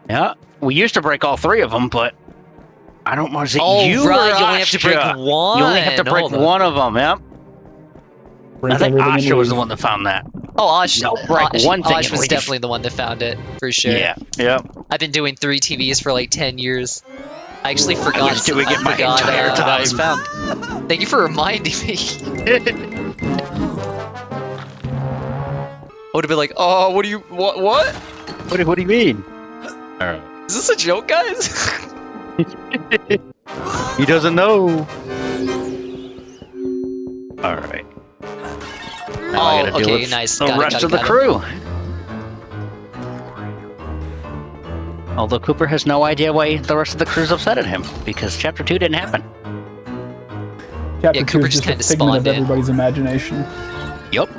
Yeah, we used to break all 3 of them, but I don't want to say Oh, you right, or you only have to break Asha. one. You only have to break Hold on. one of them, yep. Break I think everything and Asha was leave. the one that found that. Oh, Osh, No, break one thing Osh and was leave. definitely the one that found it, for sure. Yeah, yep. I've been doing 3 TVs for like 10 years. I actually forgot. was doing it my entire that was time. found. Thank you for reminding me. I would have been like, oh, what do you, what? What do you mean? Alright. Is this a joke, guys? He doesn't know. Alright. Now I gotta deal okay, with nice. the Got it, rest got of it, the got it. crew. Although Cooper has no idea why the rest of the crew's upset at him, because Chapter 2 didn't happen. Chapter Yeah, 2 Cooper is just just a kinda figment spawned of in. everybody's imagination. Yup.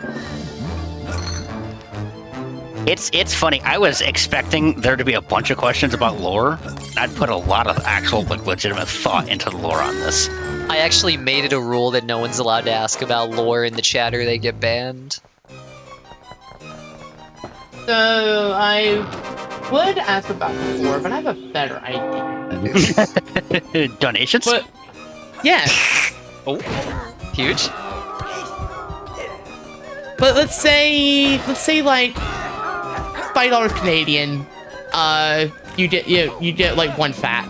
It's funny. I was expecting there to be a bunch of questions about lore. I'd put a lot of actual, like, legitimate thought into the lore on this. I actually made it a rule that no one's allowed to ask about lore in the chat or they get banned. So I would ask about before, but I have a better idea. Donations? But yes, Oh, huge. but let's say like $5 Canadian. You get like one fat,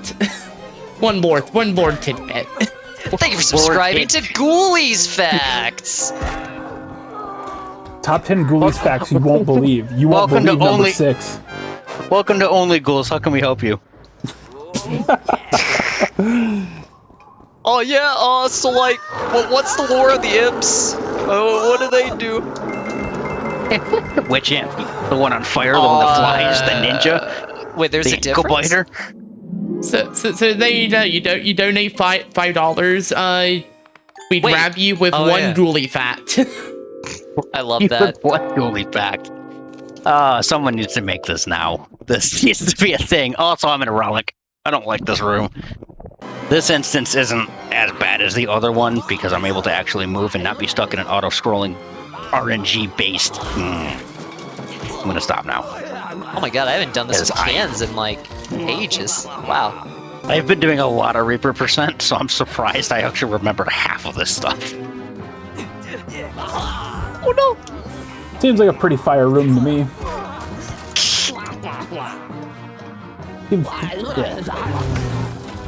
one more tidbit. Thank you for subscribing to Ghoulies Facts. Top 10 Ghoulies facts you won't believe. You won't Welcome to believe number only- 6. Welcome to Only Ghouls. How can we help you? Oh yeah, so like, what's the lore of the imps? What do they do? Which imp? The one on fire, the one that flies, the ninja, Wait, there's the a difference? biter. So there you go. You donate $5. We Wait. grab you with Oh, one yeah. ghoulie fact. I love that. What ghoulie fact? Someone needs to make this now. This needs to be a thing. Also, I'm in a relic. I don't like this room. This instance isn't as bad as the other one because I'm able to actually move and not be stuck in an auto-scrolling RNG-based. I'm gonna stop now. Oh my god, I haven't done this As with I- cans in like ages. Wow. I've been doing a lot of Reaper %, so I'm surprised I actually remembered half of this stuff. Oh no! Seems like a pretty fire room to me.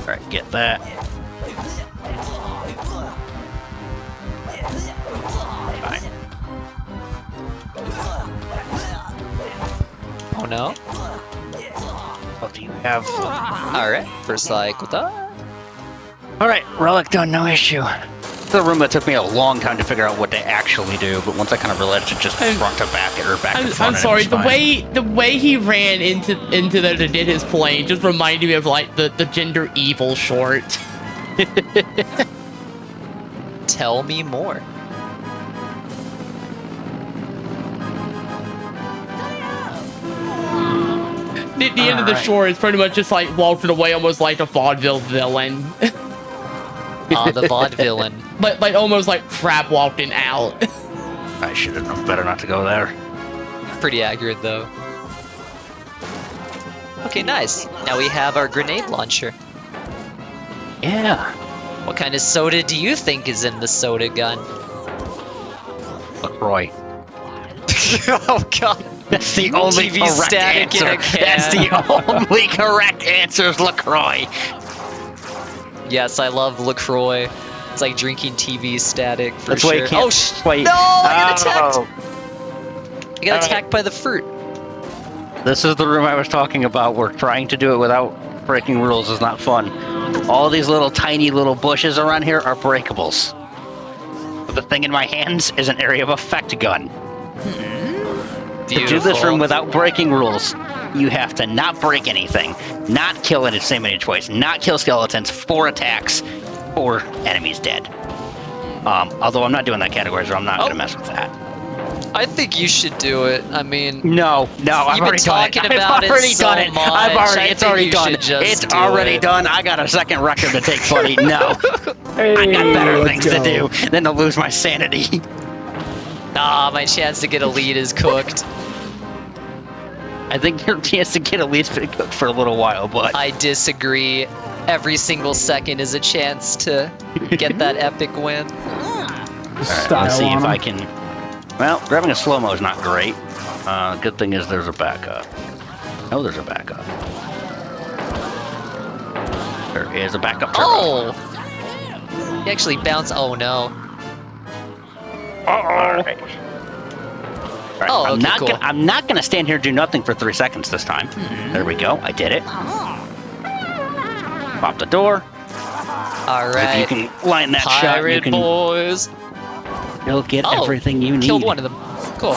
Alright, get that. Fine. Oh no. What do you have? Alright, first cycle done. Alright, relic done, no issue. The room that took me a long time to figure out what they actually do, but once I kind of realized it just front to back or back to front. I'm sorry. The way he ran into there and did his plane just reminded me of like the gender evil short. Tell me more. The end of the short is pretty much just like walking away, almost like a vaudeville villain. The vaudevillain. like almost like crab walking out. I should have known better not to go there. Pretty accurate though. Okay, nice. Now we have our grenade launcher. Yeah. What kind of soda do you think is in the soda gun? LaCroix. Oh god. That's the only TV correct static in answer. a can. That's the only correct answer is LaCroix. Yes, I love LaCroix. It's like drinking TV static for That's why sure. you can't Oh play. no! I got attacked! Oh. I got attacked by the fruit. This is the room I was talking about where trying to do it without breaking rules is not fun. All these little tiny little bushes around here are breakables. But the thing in my hands is an area of effect gun. To do this Beautiful. room without breaking rules, you have to not break anything, not kill it same many twice, not kill skeletons, 4 attacks, 4 enemies dead. Although I'm not doing that category, so I'm not gonna mess with that. I think you should do it. I mean, No, I've You've been already done it. talking about I've already it so done it. much. It's I already think you done. should just It's do already it. done. I got a second record to take, buddy. No, Hey, I got better let's things go. to do than to lose my sanity. nah, my chance to get a lead is cooked. I think your chance to get at least cooked for a little while, but I disagree. Every single second is a chance to get that epic win. Style let's see on if 'em. I can. Well, grabbing a slow-mo is not great. Good thing is there's a backup. Oh, there's a backup. There is a backup turbo. Oh! He actually bounced. Oh no. Alright. Oh, okay, cool. I'm not gonna stand here and do nothing for 3 seconds this time. There we go. I did it. Pop the door. Alright. If you can line that shot, you Pirate can boys. you'll get Oh, everything you need. Killed one of them. Cool.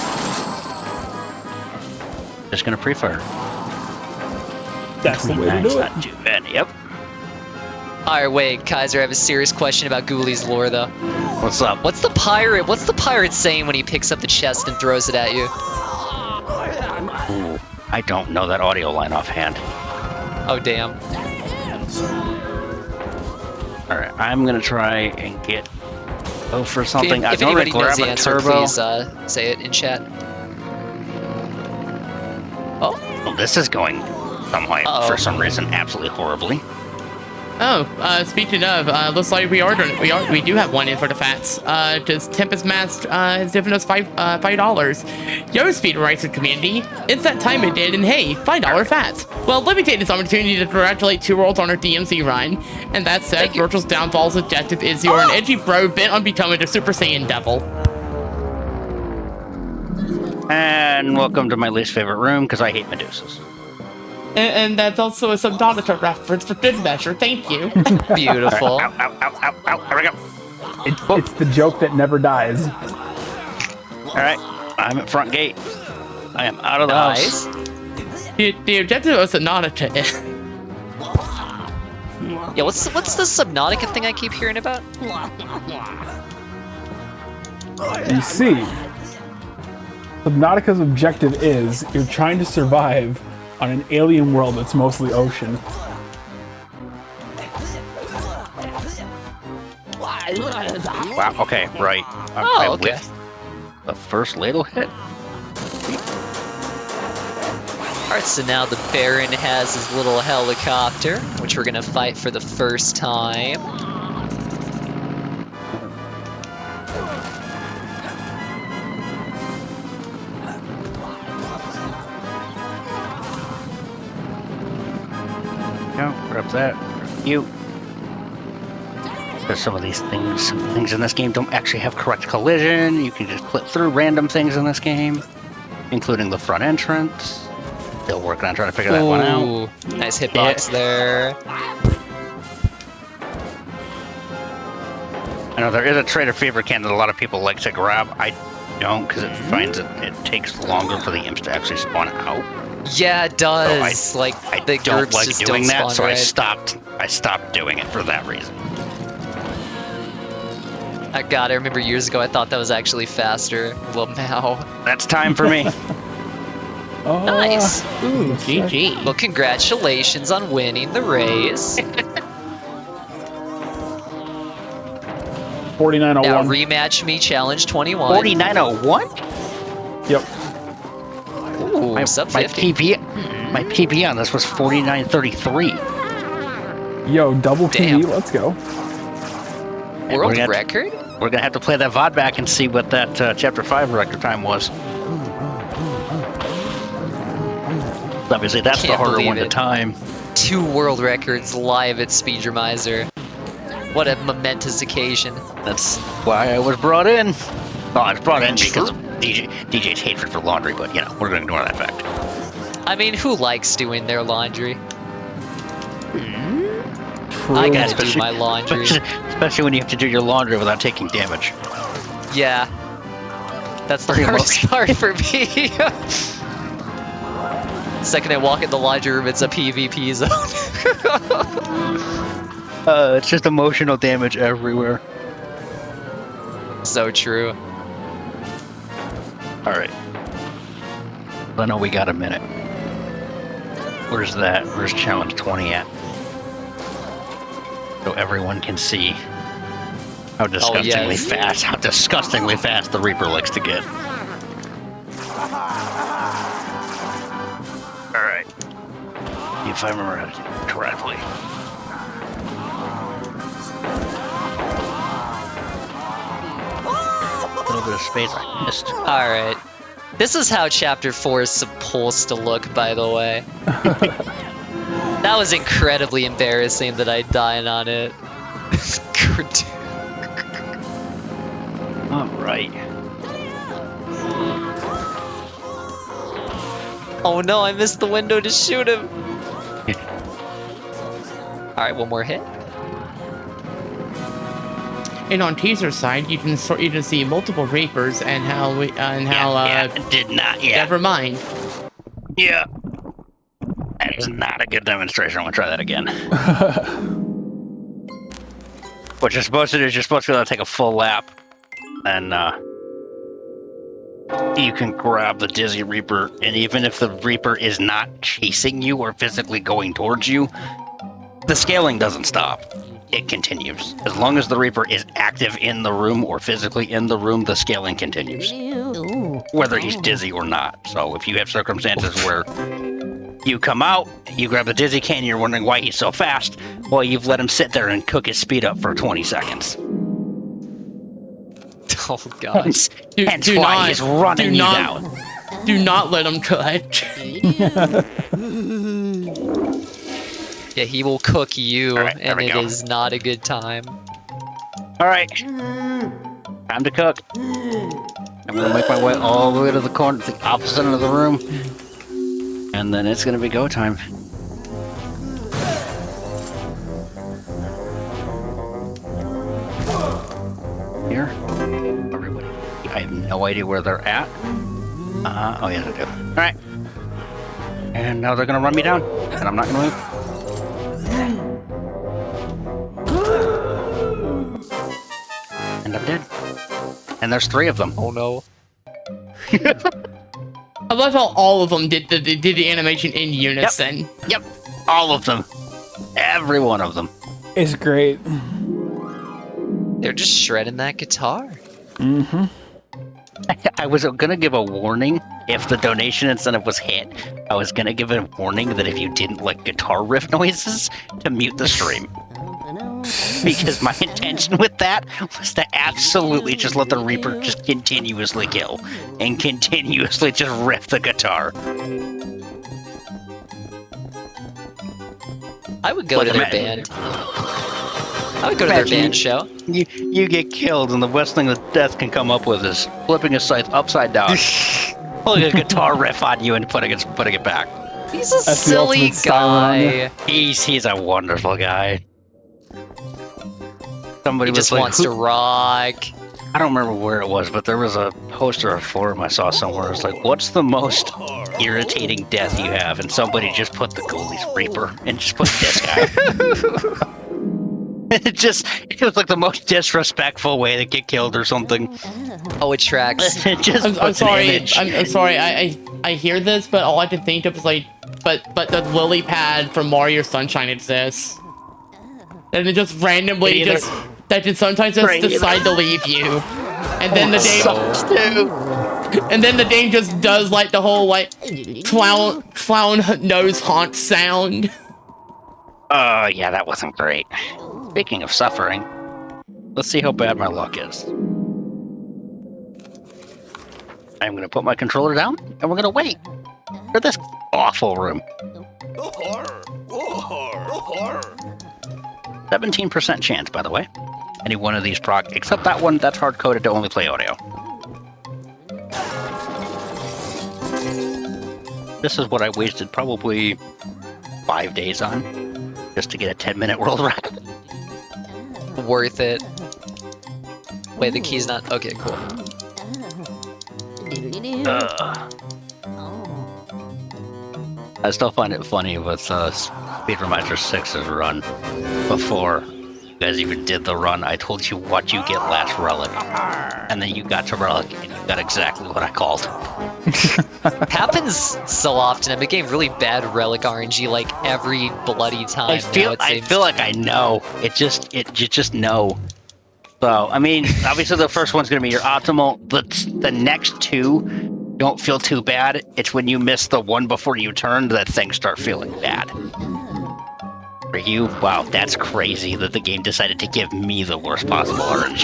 Just gonna pre-fire. That's the way to That's do it. not too bad. Yep. Alright, wait, Keizer, I have a serious question about Ghoulies lore though. What's up? What's the pirate saying when he picks up the chest and throws it at you? Ooh, I don't know that audio line offhand. Oh damn. All right, I'm gonna try and go for something. If I anybody grab knows the a answer, turbo. please say it in chat. Oh, Well, this is going somewhat Uh-oh. for some reason absolutely horribly. Oh, speaking of, looks like we do have one in for the fats. Just Tempest Mask has given us $5. Yo, Speedromizer community, it's that time it did, and hey, $5 fats. Well, let me take this opportunity to congratulate TwoWorlds on our DMC run. And that said, Thank you. Virtual's downfall's objective is you're an edgy bro bent on becoming a Super Saiyan devil. And welcome to my least favorite room because I hate Medusas. And that's also a Subnautica reference for good measure. Thank you. beautiful. Ow, ow, ow, ow, ow. There we go. It's the joke that never dies. All right. I'm at front gate. I am out of the house. The objective of Subnautica is... Yeah, what's the Subnautica thing I keep hearing about? You see, Subnautica's objective is you're trying to survive on an alien world that's mostly ocean. Wow, okay, right. I okay. whiffed the first ladle hit. Alright, so now the Baron has his little helicopter, which we're gonna fight for the first time. No, grab that. You. There's some of these things. Some things in this game don't actually have correct collision. You can just clip through random things in this game, including the front entrance. Still working on trying to figure that one out. Ooh, nice hitbox there. I know there is a Trader Fever can that a lot of people like to grab. I don't, because it finds it takes longer for the imps to actually spawn out. Yeah, it does. So like I the don't groups like just doing don't that, spawn so right. I stopped doing it for that reason. God, I remember years ago I thought that was actually faster. Well, now. That's time for me. Oh, Nice. Ooh, GG. Well, congratulations on winning the race. 4901. Now rematch me, challenge 21. 4901? Yep. Ooh, sub 50. My PB on this was 4933. Yo, double Damn. PB, let's go. World record? We're gonna have to play that VOD back and see what that Chapter 5 record time was. Obviously, that's the Can't harder believe one to it. time. 2 world records live at Speedromizer. What a momentous occasion. That's why I was brought in. Well, I was brought in because of DJ's hatred for laundry, but, you know, we're gonna ignore that fact. I mean, who likes doing their laundry? True. I gotta do Especially- my laundry. Especially when you have to do your laundry without taking damage. Yeah. That's the Pretty hardest part for me. Second I walk in the laundry room, it's a PvP zone. It's just emotional damage everywhere. So true. Alright. I know we got a minute. Where's that? Where's challenge 20 at? So everyone can see how disgustingly fast the Reaper likes to get. Alright. If I remember how to do it correctly. A little bit of space I missed. Alright. This is how Chapter 4 is supposed to look, by the way. That was incredibly embarrassing that I died on it. Alright. Oh no, I missed the window to shoot him. Alright, one more hit. And on Keizer's side, you can see multiple Reapers and how Did not, never mind. Yeah. That is not a good demonstration. I'm gonna try that again. What you're supposed to do is you're supposed to be able to take a full lap, and you can grab the Dizzy Reaper, and even if the Reaper is not chasing you or physically going towards you, the scaling doesn't stop. It continues. As long as the Reaper is active in the room or physically in the room, the scaling continues. Whether he's dizzy or not. So if you have circumstances where you come out, you grab the Dizzy can, you're wondering why he's so fast, well, you've let him sit there and cook his speed up for 20 seconds. Oh god. Hence why he's running you down. Do not let him cut. Yeah, he will cook you, Alright, there and we it go. is not a good time. Alright. Time to cook. I'm gonna make my way all the way to the corner, the opposite end of the room. And then it's gonna be go time. Here. Everybody. I have no idea where they're at. Oh yeah, they do. All right. And now they're gonna run me down, and I'm not gonna move. And I'm dead. And there's 3 of them. Oh no. I love how all of them did the animation in unison. Yep, all of them. Every one of them. It's great. They're just shredding that guitar. Mm-hmm. I was gonna give a warning if the donation incentive was hit. I was gonna give a warning that if you didn't like guitar riff noises, to mute the stream. Because my intention with that was to absolutely just let the Reaper just continuously kill and continuously just riff the guitar. I would go to their band. I would go to their band show. You get killed, and the worst thing that death can come up with is flipping a scythe upside down, pulling a guitar riff on you, and putting it back. He's a silly guy. He's a wonderful guy. Somebody He just wants to rock. I don't remember where it was, but there was a poster or forum I saw somewhere. It's like, what's the most irritating death you have? And somebody just put the Ghoulies Reaper and just put this guy. It was like the most disrespectful way to get killed or something. Oh, it tracks. I'm sorry. I'm sorry. I hear this, but all I can think of is like, but the lily pad from Mario Sunshine exists. And it just randomly just sometimes just decide to leave you, and then the game and then the game just does like the whole like clown nose haunt sound. Yeah, that wasn't great. Speaking of suffering, let's see how bad my luck is. I'm gonna put my controller down, and we're gonna wait for this awful room. 17% chance, by the way. Any one of these except that one, that's hard-coded to only play audio. This is what I wasted probably 5 days on, just to get a 10-minute world record. Worth it. Wait, the key's not... Okay, cool. I still find it funny with Speedromizer 6's run. Before you guys even did the run, I told you what you get last relic. And then you got to relic, and you got exactly what I called. Happens so often. I've been getting really bad relic RNG like every bloody time. I feel like I know. You just know. So, I mean, obviously the first one's going to be your optimal, but the next 2 don't feel too bad. It's when you miss the one before you turn that things start feeling bad. For you, wow, that's crazy that the game decided to give me the worst possible RNG.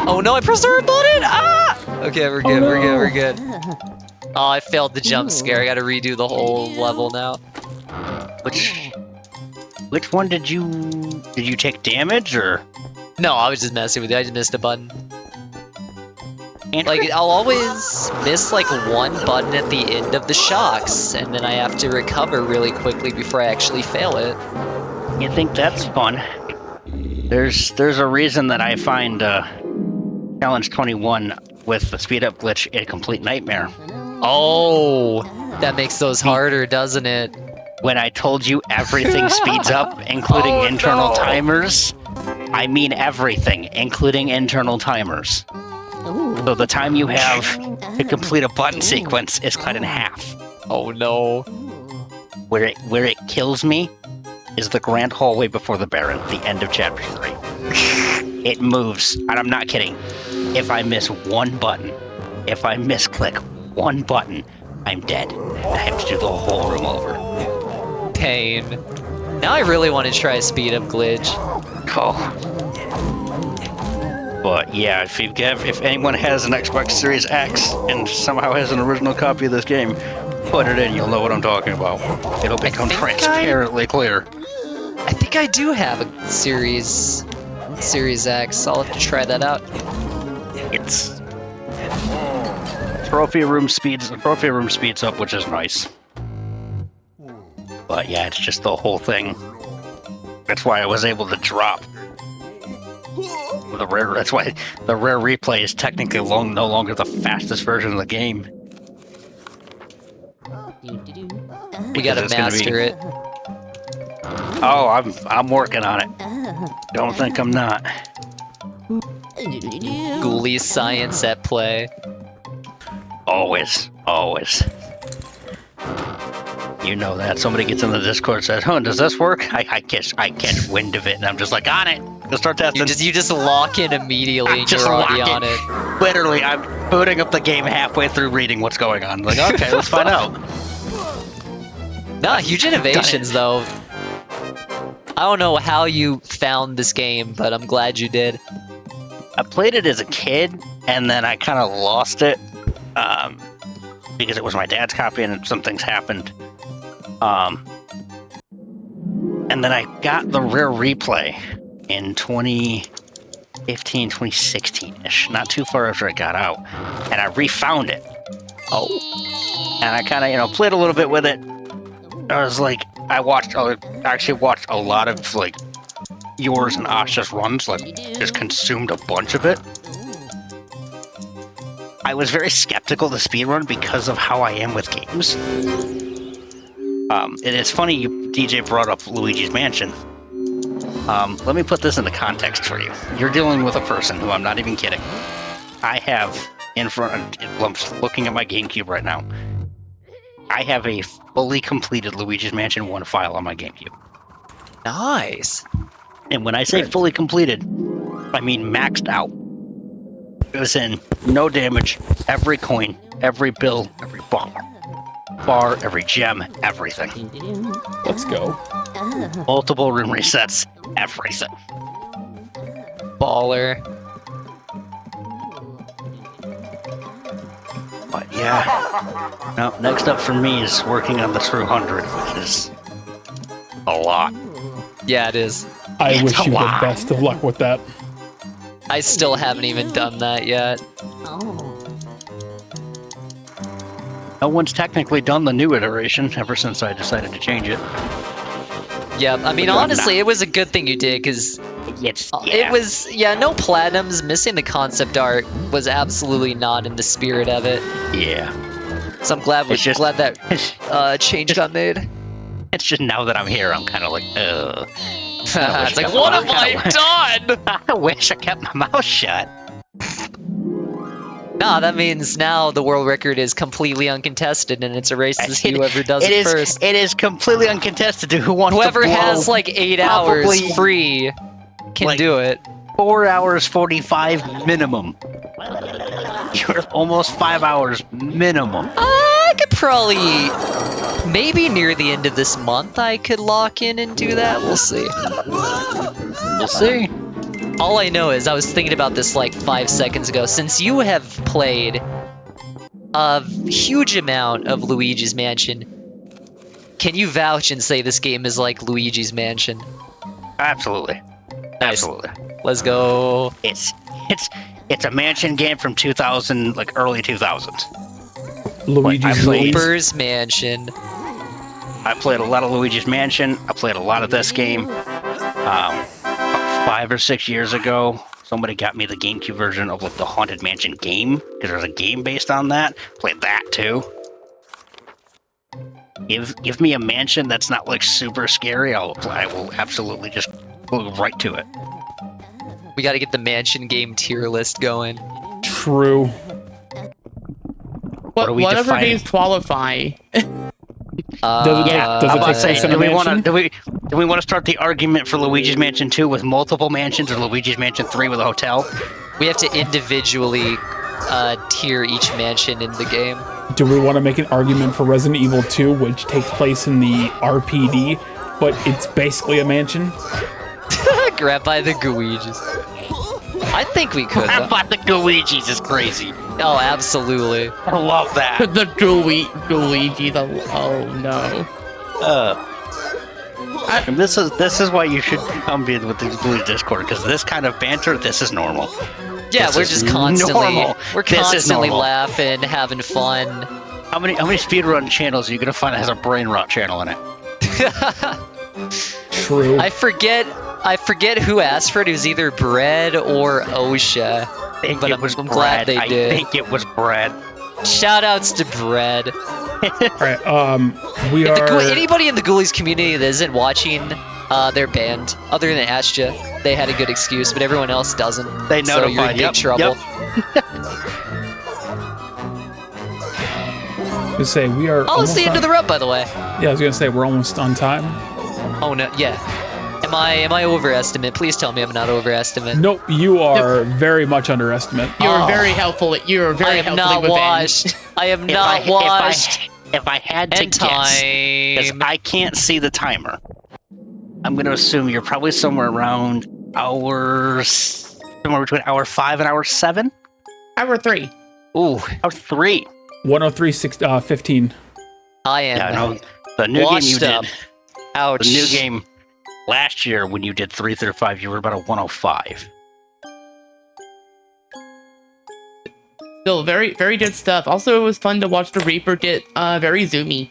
Oh no, I pressed the wrong button! Ah! Okay, we're good, we're good. Oh, I failed the jump scare. I gotta redo the whole level now. Which one did you take damage, or? No, I was just messing with you. I just missed a button. Like, I'll always miss, like, one button at the end of the shocks, and then I have to recover really quickly before I actually fail it. You think that's fun? There's a reason that I find Challenge 21 with the speed up glitch a complete nightmare. Oh, that makes those harder, doesn't it? When I told you everything speeds up, including internal timers, I mean everything, including internal timers. So the time you have to complete a button sequence is cut in half. Oh no. Where it kills me is the grand hallway before the Baron, the end of chapter 3. It moves, and I'm not kidding. If I miss one button, if I misclick one button, I'm dead. I have to do the whole room over. Pain. Now I really want to try a speed up glitch. Oh. But yeah, if anyone has an Xbox Series X and somehow has an original copy of this game, put it in, you'll know what I'm talking about. It'll become transparently clear. I think I do have a Series X. I'll have to try that out. It's trophy room speeds up, which is nice. But yeah, it's just the whole thing. That's why I was able to drop The rare. That's why the rare replay is technically no longer the fastest version of the game. We gotta it's gonna master be- it. Oh, I'm working on it. Don't think I'm not. Ghoulies science at play. Always. You know that. Somebody gets in the Discord and says, "Huh, does this work?" I catch wind of it, and I'm just like, on it. Let's start testing. You just lock in immediately, and you're already on it. Literally, I'm booting up the game halfway through reading what's going on. Like, okay, let's find out. Nah, huge innovations though. I don't know how you found this game, but I'm glad you did. I played it as a kid, and then I kind of lost it because it was my dad's copy, and some things happened. And then I got the rare replay in 2015, 2016-ish, not too far after it got out, and I refound it. And I kind of, played a little bit with it. I was like, I actually watched a lot of like yours and Asha's runs, like just consumed a bunch of it. I was very skeptical of the speedrun because of how I am with games. And it's funny DJ brought up Luigi's Mansion. Let me put this into context for you. You're dealing with a person who I'm not even kidding. I have in front of, I'm looking at my GameCube right now. I have a fully completed Luigi's Mansion 1 file on my GameCube. Nice. And when I say fully completed, I mean maxed out. It was in no damage, every coin, every bill, every bar, every gem, everything. Let's go. Multiple room resets, everything. Baller. But yeah. Now, next up for me is working on the True 100, which is a lot. Yeah, it is. I wish you the lot. best of luck with that. I still haven't even done that yet. No one's technically done the new iteration ever since I decided to change it. Yeah, I mean, honestly, it was a good thing you did, because it was, no platinums. Missing the concept art was absolutely not in the spirit of it. Yeah. So I'm glad that change got made. It's just now that I'm here, I'm kind of like, ugh. It's like, what have I done? I wish I kept my mouth shut. Nah, that means now the world record is completely uncontested, and it's a race to see whoever does it first. It is completely uncontested to Whoever to blow has like 8 hours free can do it. 4 hours 45 minimum. You're almost 5 hours minimum. I could probably, maybe near the end of this month, I could lock in and do that. We'll see. We'll see. All I know is I was thinking about this like 5 seconds ago. Since you have played a huge amount of Luigi's Mansion, can you vouch and say this game is like Luigi's Mansion? Absolutely. Nice. Absolutely. Let's go. It's a mansion game from 2000, like early 2000s. Luigi's Ghoulies. Luigi's Mansion. I played a lot of Luigi's Mansion. I played a lot of this game. 5 or 6 years ago, somebody got me the GameCube version of like the Haunted Mansion game, because there's a game based on that. Played that too. Give me a mansion that's not like super scary. I will absolutely just go right to it. We got to get the mansion game tier list going. True. Whatever games qualify. Does it take place in a mansion? Do we want to start the argument for Luigi's Mansion 2 with multiple mansions, or Luigi's Mansion 3 with a hotel? We have to individually tier each mansion in the game. Do we want to make an argument for Resident Evil 2, which takes place in the RPD, but it's basically a mansion? Grab by the Ghoulies. I think we could. How about the Ghoulies is crazy. Oh, absolutely. I love that. The Luigi. Oh no. And this is why you should come in with the Blue Discord, because this kind of banter, this is normal. Yeah, This we're is just constantly normal. we're This is constantly normal. laughing, having fun. How many speedrun channels are you gonna find that has a brain rot channel in it? True. I forget I forget who asked for it. It was either Bread or OSHA. I think But it I'm was glad Brad. they did. I think it was Brad. Shoutouts to Bread. Alright, we are... Anybody in the Ghoulies community that isn't watching their band, other than Astja, they had a good excuse, but everyone else doesn't. They So you're in notified. big Yep, trouble. To say we are. Oh, it's the end of the run, by the way. Yeah, I was gonna say we're almost on time. Oh no, yeah. Am I overestimate? Please tell me I'm not overestimate. Nope, you are very much underestimate. You were very helpful. You were I very am helpful not with washed. I am not washed. If I had to And guess, because time. I can't see the timer, I'm going to assume you're probably somewhere around somewhere between hour 5 and hour 7? Hour 3. Ooh, hour 3. 103:15. I am Yeah, no, the new game you washed up. did. Ouch. The new game last year when you did 335, you were about a 105. Still very, very good stuff. Also, it was fun to watch the Reaper get very zoomy.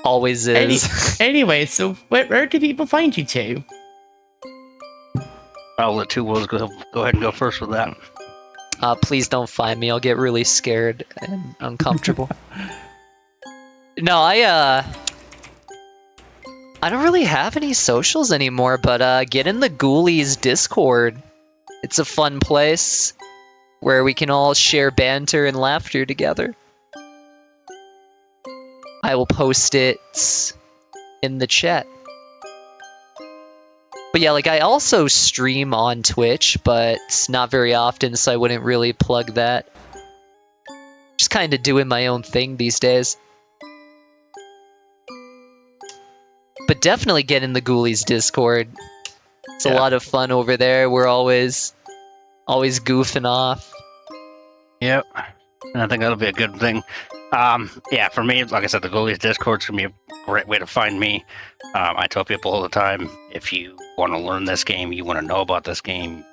Always is. Anyway, so where do people find you two? I'll let TwoWorlds go ahead and go first with that. Please don't find me. I'll get really scared and uncomfortable. No, I don't really have any socials anymore, but get in the Ghoulies Discord. It's a fun place where we can all share banter and laughter together. I will post it in the chat. But yeah, like I also stream on Twitch, but not very often, so I wouldn't really plug that. Just kind of doing my own thing these days. But definitely get in the Ghoulies Discord. It's a lot of fun over there. We're always goofing off. Yep. And I think that'll be a good thing. Yeah, for me, like I said, the Ghoulies Discord's gonna be a great way to find me. I tell people all the time, if you want to learn this game, you want to know about this game,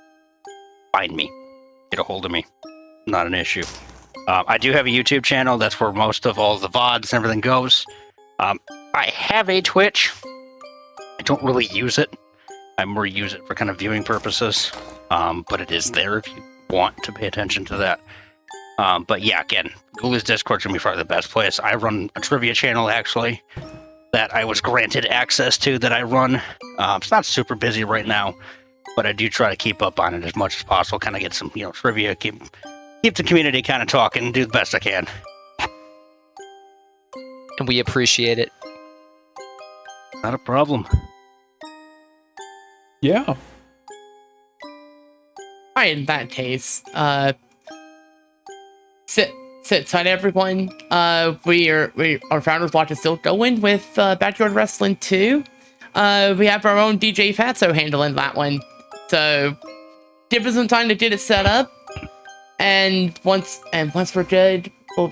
find me. Get a hold of me. Not an issue. I do have a YouTube channel. That's where most of all the VODs and everything goes. I have a Twitch. I don't really use it. I more use it for kind of viewing purposes. But it is there if you want to pay attention to that. But yeah, again, Ghoulies Discord's gonna be probably the best place. I run a trivia channel actually that I was granted access to that I run. It's not super busy right now, but I do try to keep up on it as much as possible. Kind of get some, trivia, keep the community kind of talking, do the best I can. And we appreciate it. Not a problem. Yeah. Alright, in that case, sit tight, everyone. Our Founders Watch is still going with Backyard Wrestling 2. We have our own DJ Fatso handling that one. So give us some time to get it set up. And once we're good, we'll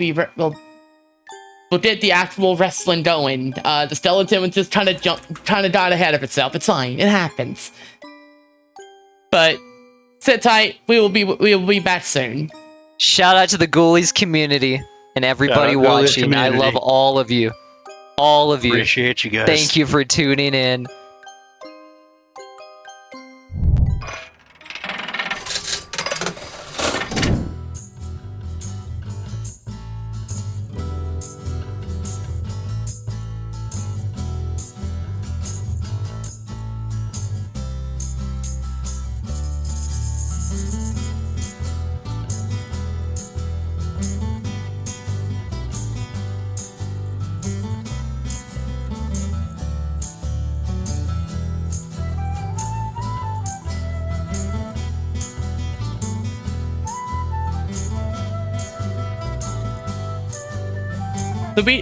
get the actual wrestling going. The skeleton was just kind of got ahead of itself. It's fine. It happens. But sit tight. We will be back soon. Shout out to the Ghoulies community and everybody Shout out Ghoulies watching. I community. love all of you. All of you. Appreciate you guys. Thank you for tuning in.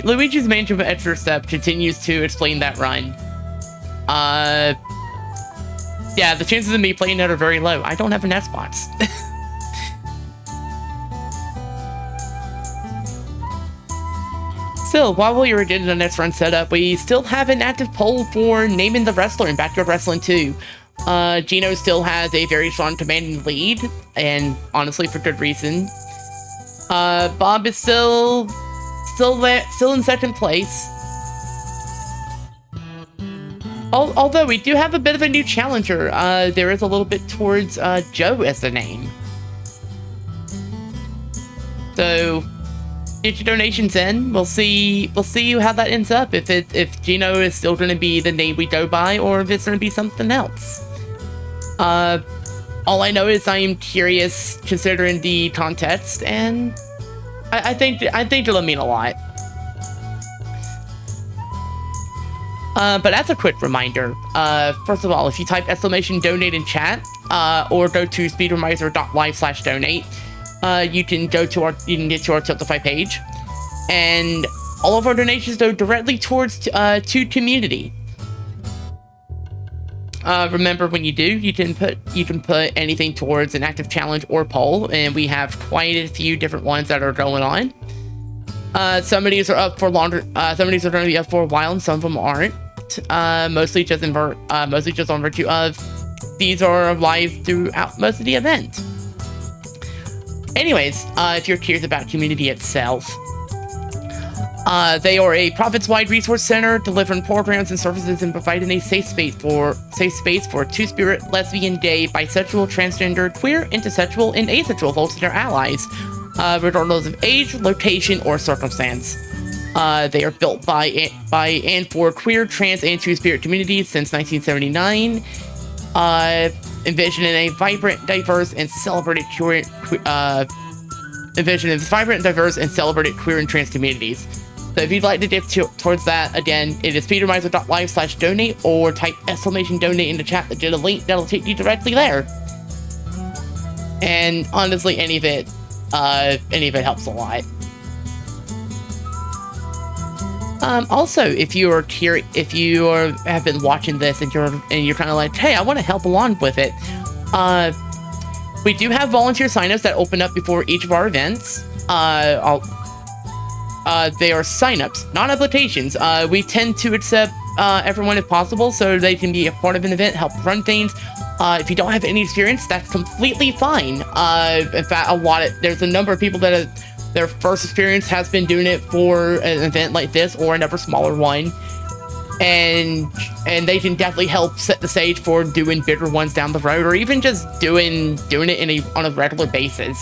Luigi's Mansion of Extra Step continues to explain that run. Yeah, the chances of me playing it are very low. I don't have an Xbox. Still, while we were getting the next run set up, we still have an active poll for naming the wrestler in Backyard Wrestling 2. Gino still has a very strong commanding lead, and honestly for good reason. Bob is still in second place. Although we do have a bit of a new challenger. There is a little bit towards Joe as the name. So get your donations in. We'll see how that ends up. If Gino is still going to be the name we go by, or if it's going to be something else. All I know is I am curious, considering the context, and I think it'll mean a lot. But as a quick reminder, first of all, if you type !donate in chat, or go to speedromizer.live/donate, you can get to our Tiltify page, and all of our donations go directly towards to community. Remember, when you do, you can put anything towards an active challenge or poll, and we have quite a few different ones that are going on. Some of these are up for longer. Some of these are going to be up for a while, and some of them aren't. Mostly just on virtue of these are live throughout most of the event. Anyways, if you're curious about QMUNITY itself, they are a profits-wide resource center delivering programs and services and providing a safe space for two-spirit, lesbian, gay, bisexual, transgender, queer, intersexual, and asexual folks and their allies, regardless of age, location, or circumstance. They are built by and for queer, trans, and two-spirit communities since 1979, envisioning a vibrant, diverse, and celebrated queer and trans communities. So if you'd like to dip towards that, again, it is speedromizer.live/donate, or type !donate in the chat to get a link that'll take you directly there. And honestly, any of it helps a lot. Also, if you have been watching this and you're kind of like, hey, I want to help along with it, we do have volunteer signups that open up before each of our events. They are signups, not applications. We tend to accept everyone if possible, so they can be a part of an event, help run things. If you don't have any experience, that's completely fine. In fact, there's a number of people that their first experience has been doing it for an event like this or another smaller one, and they can definitely help set the stage for doing bigger ones down the road, or even just doing it on a regular basis.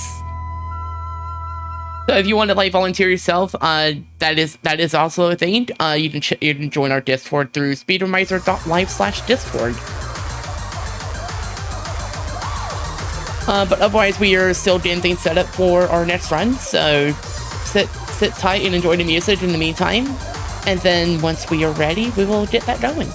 So if you want to volunteer yourself, that is also a thing. You can join our Discord through speedromizer.live/discord. But otherwise, we are still getting things set up for our next run, so sit tight and enjoy the music in the meantime. And then once we are ready, we will get that going.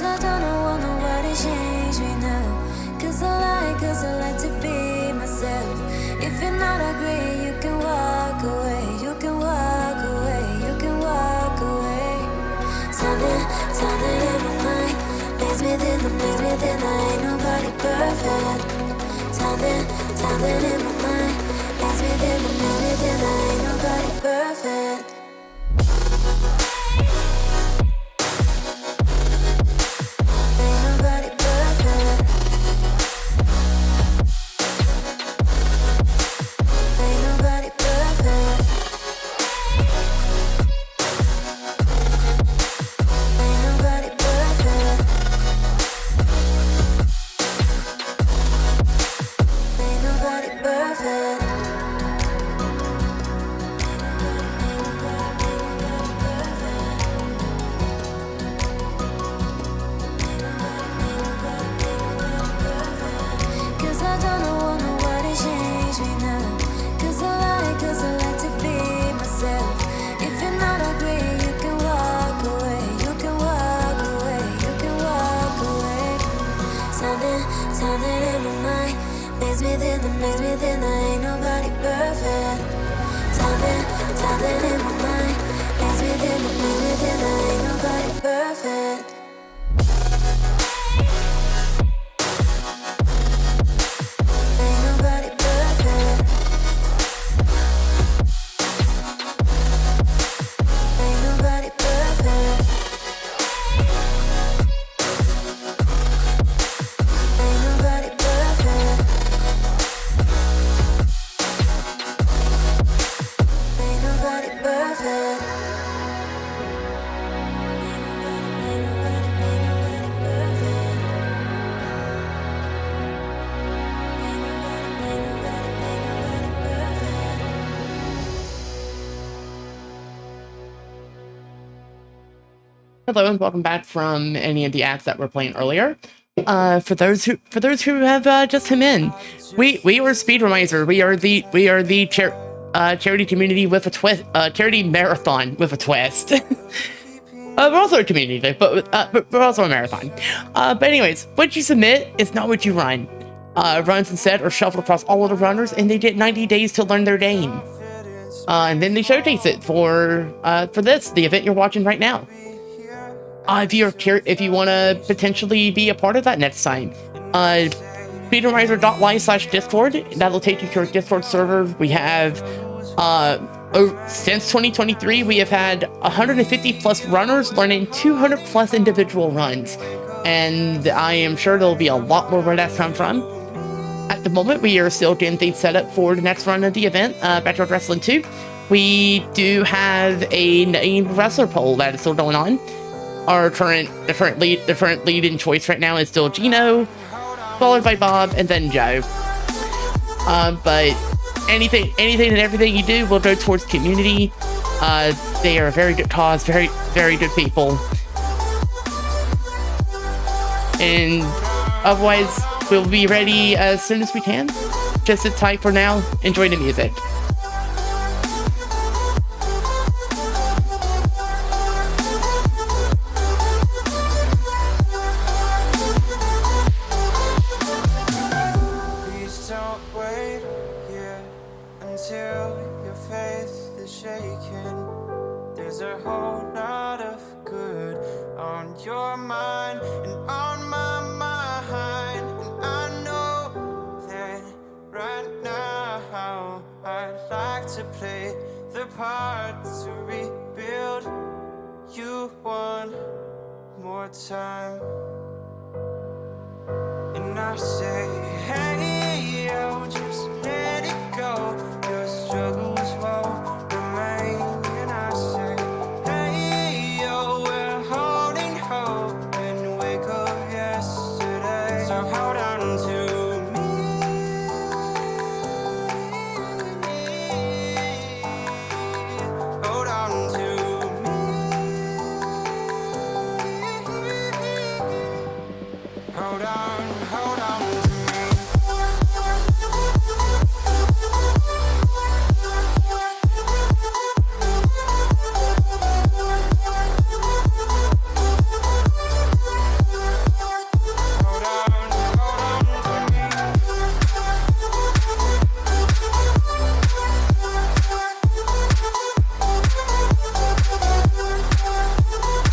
I don't want nobody change me now. Cause I like to be myself. If you're not agree, you can walk away. You can walk away. You can walk away. Something in my mind makes me think I ain't nobody perfect. Something in my mind makes me think I ain't nobody perfect. Hello and welcome back from any of the ads that were playing earlier. For those who have just come in, we are Speedromizer. We are the charity community with a twist, charity marathon with a twist. We're also a community, but we're also a marathon. But anyways, what you submit is not what you run. Runs instead are shuffled across all of the runners, and they get 90 days to learn their game. And then they showcase it for the event you're watching right now. If you want to potentially be a part of that next time, speedromizer.live/discord, that'll take you to our Discord server. We have, since 2023, we have had 150 plus runners learning 200 plus individual runs, and I am sure there'll be a lot more where that's come from. At the moment, we are still getting things set up for the next run of the event, Backyard Wrestling 2. We do have a named wrestler poll that is still going on. The current lead in choice right now is still Gino, followed by Bob, and then Joe. But anything and everything you do will go towards community. They are a very good cause, very, very good people. And otherwise, we'll be ready as soon as we can. Just sit tight for now. Enjoy the music. Hold on.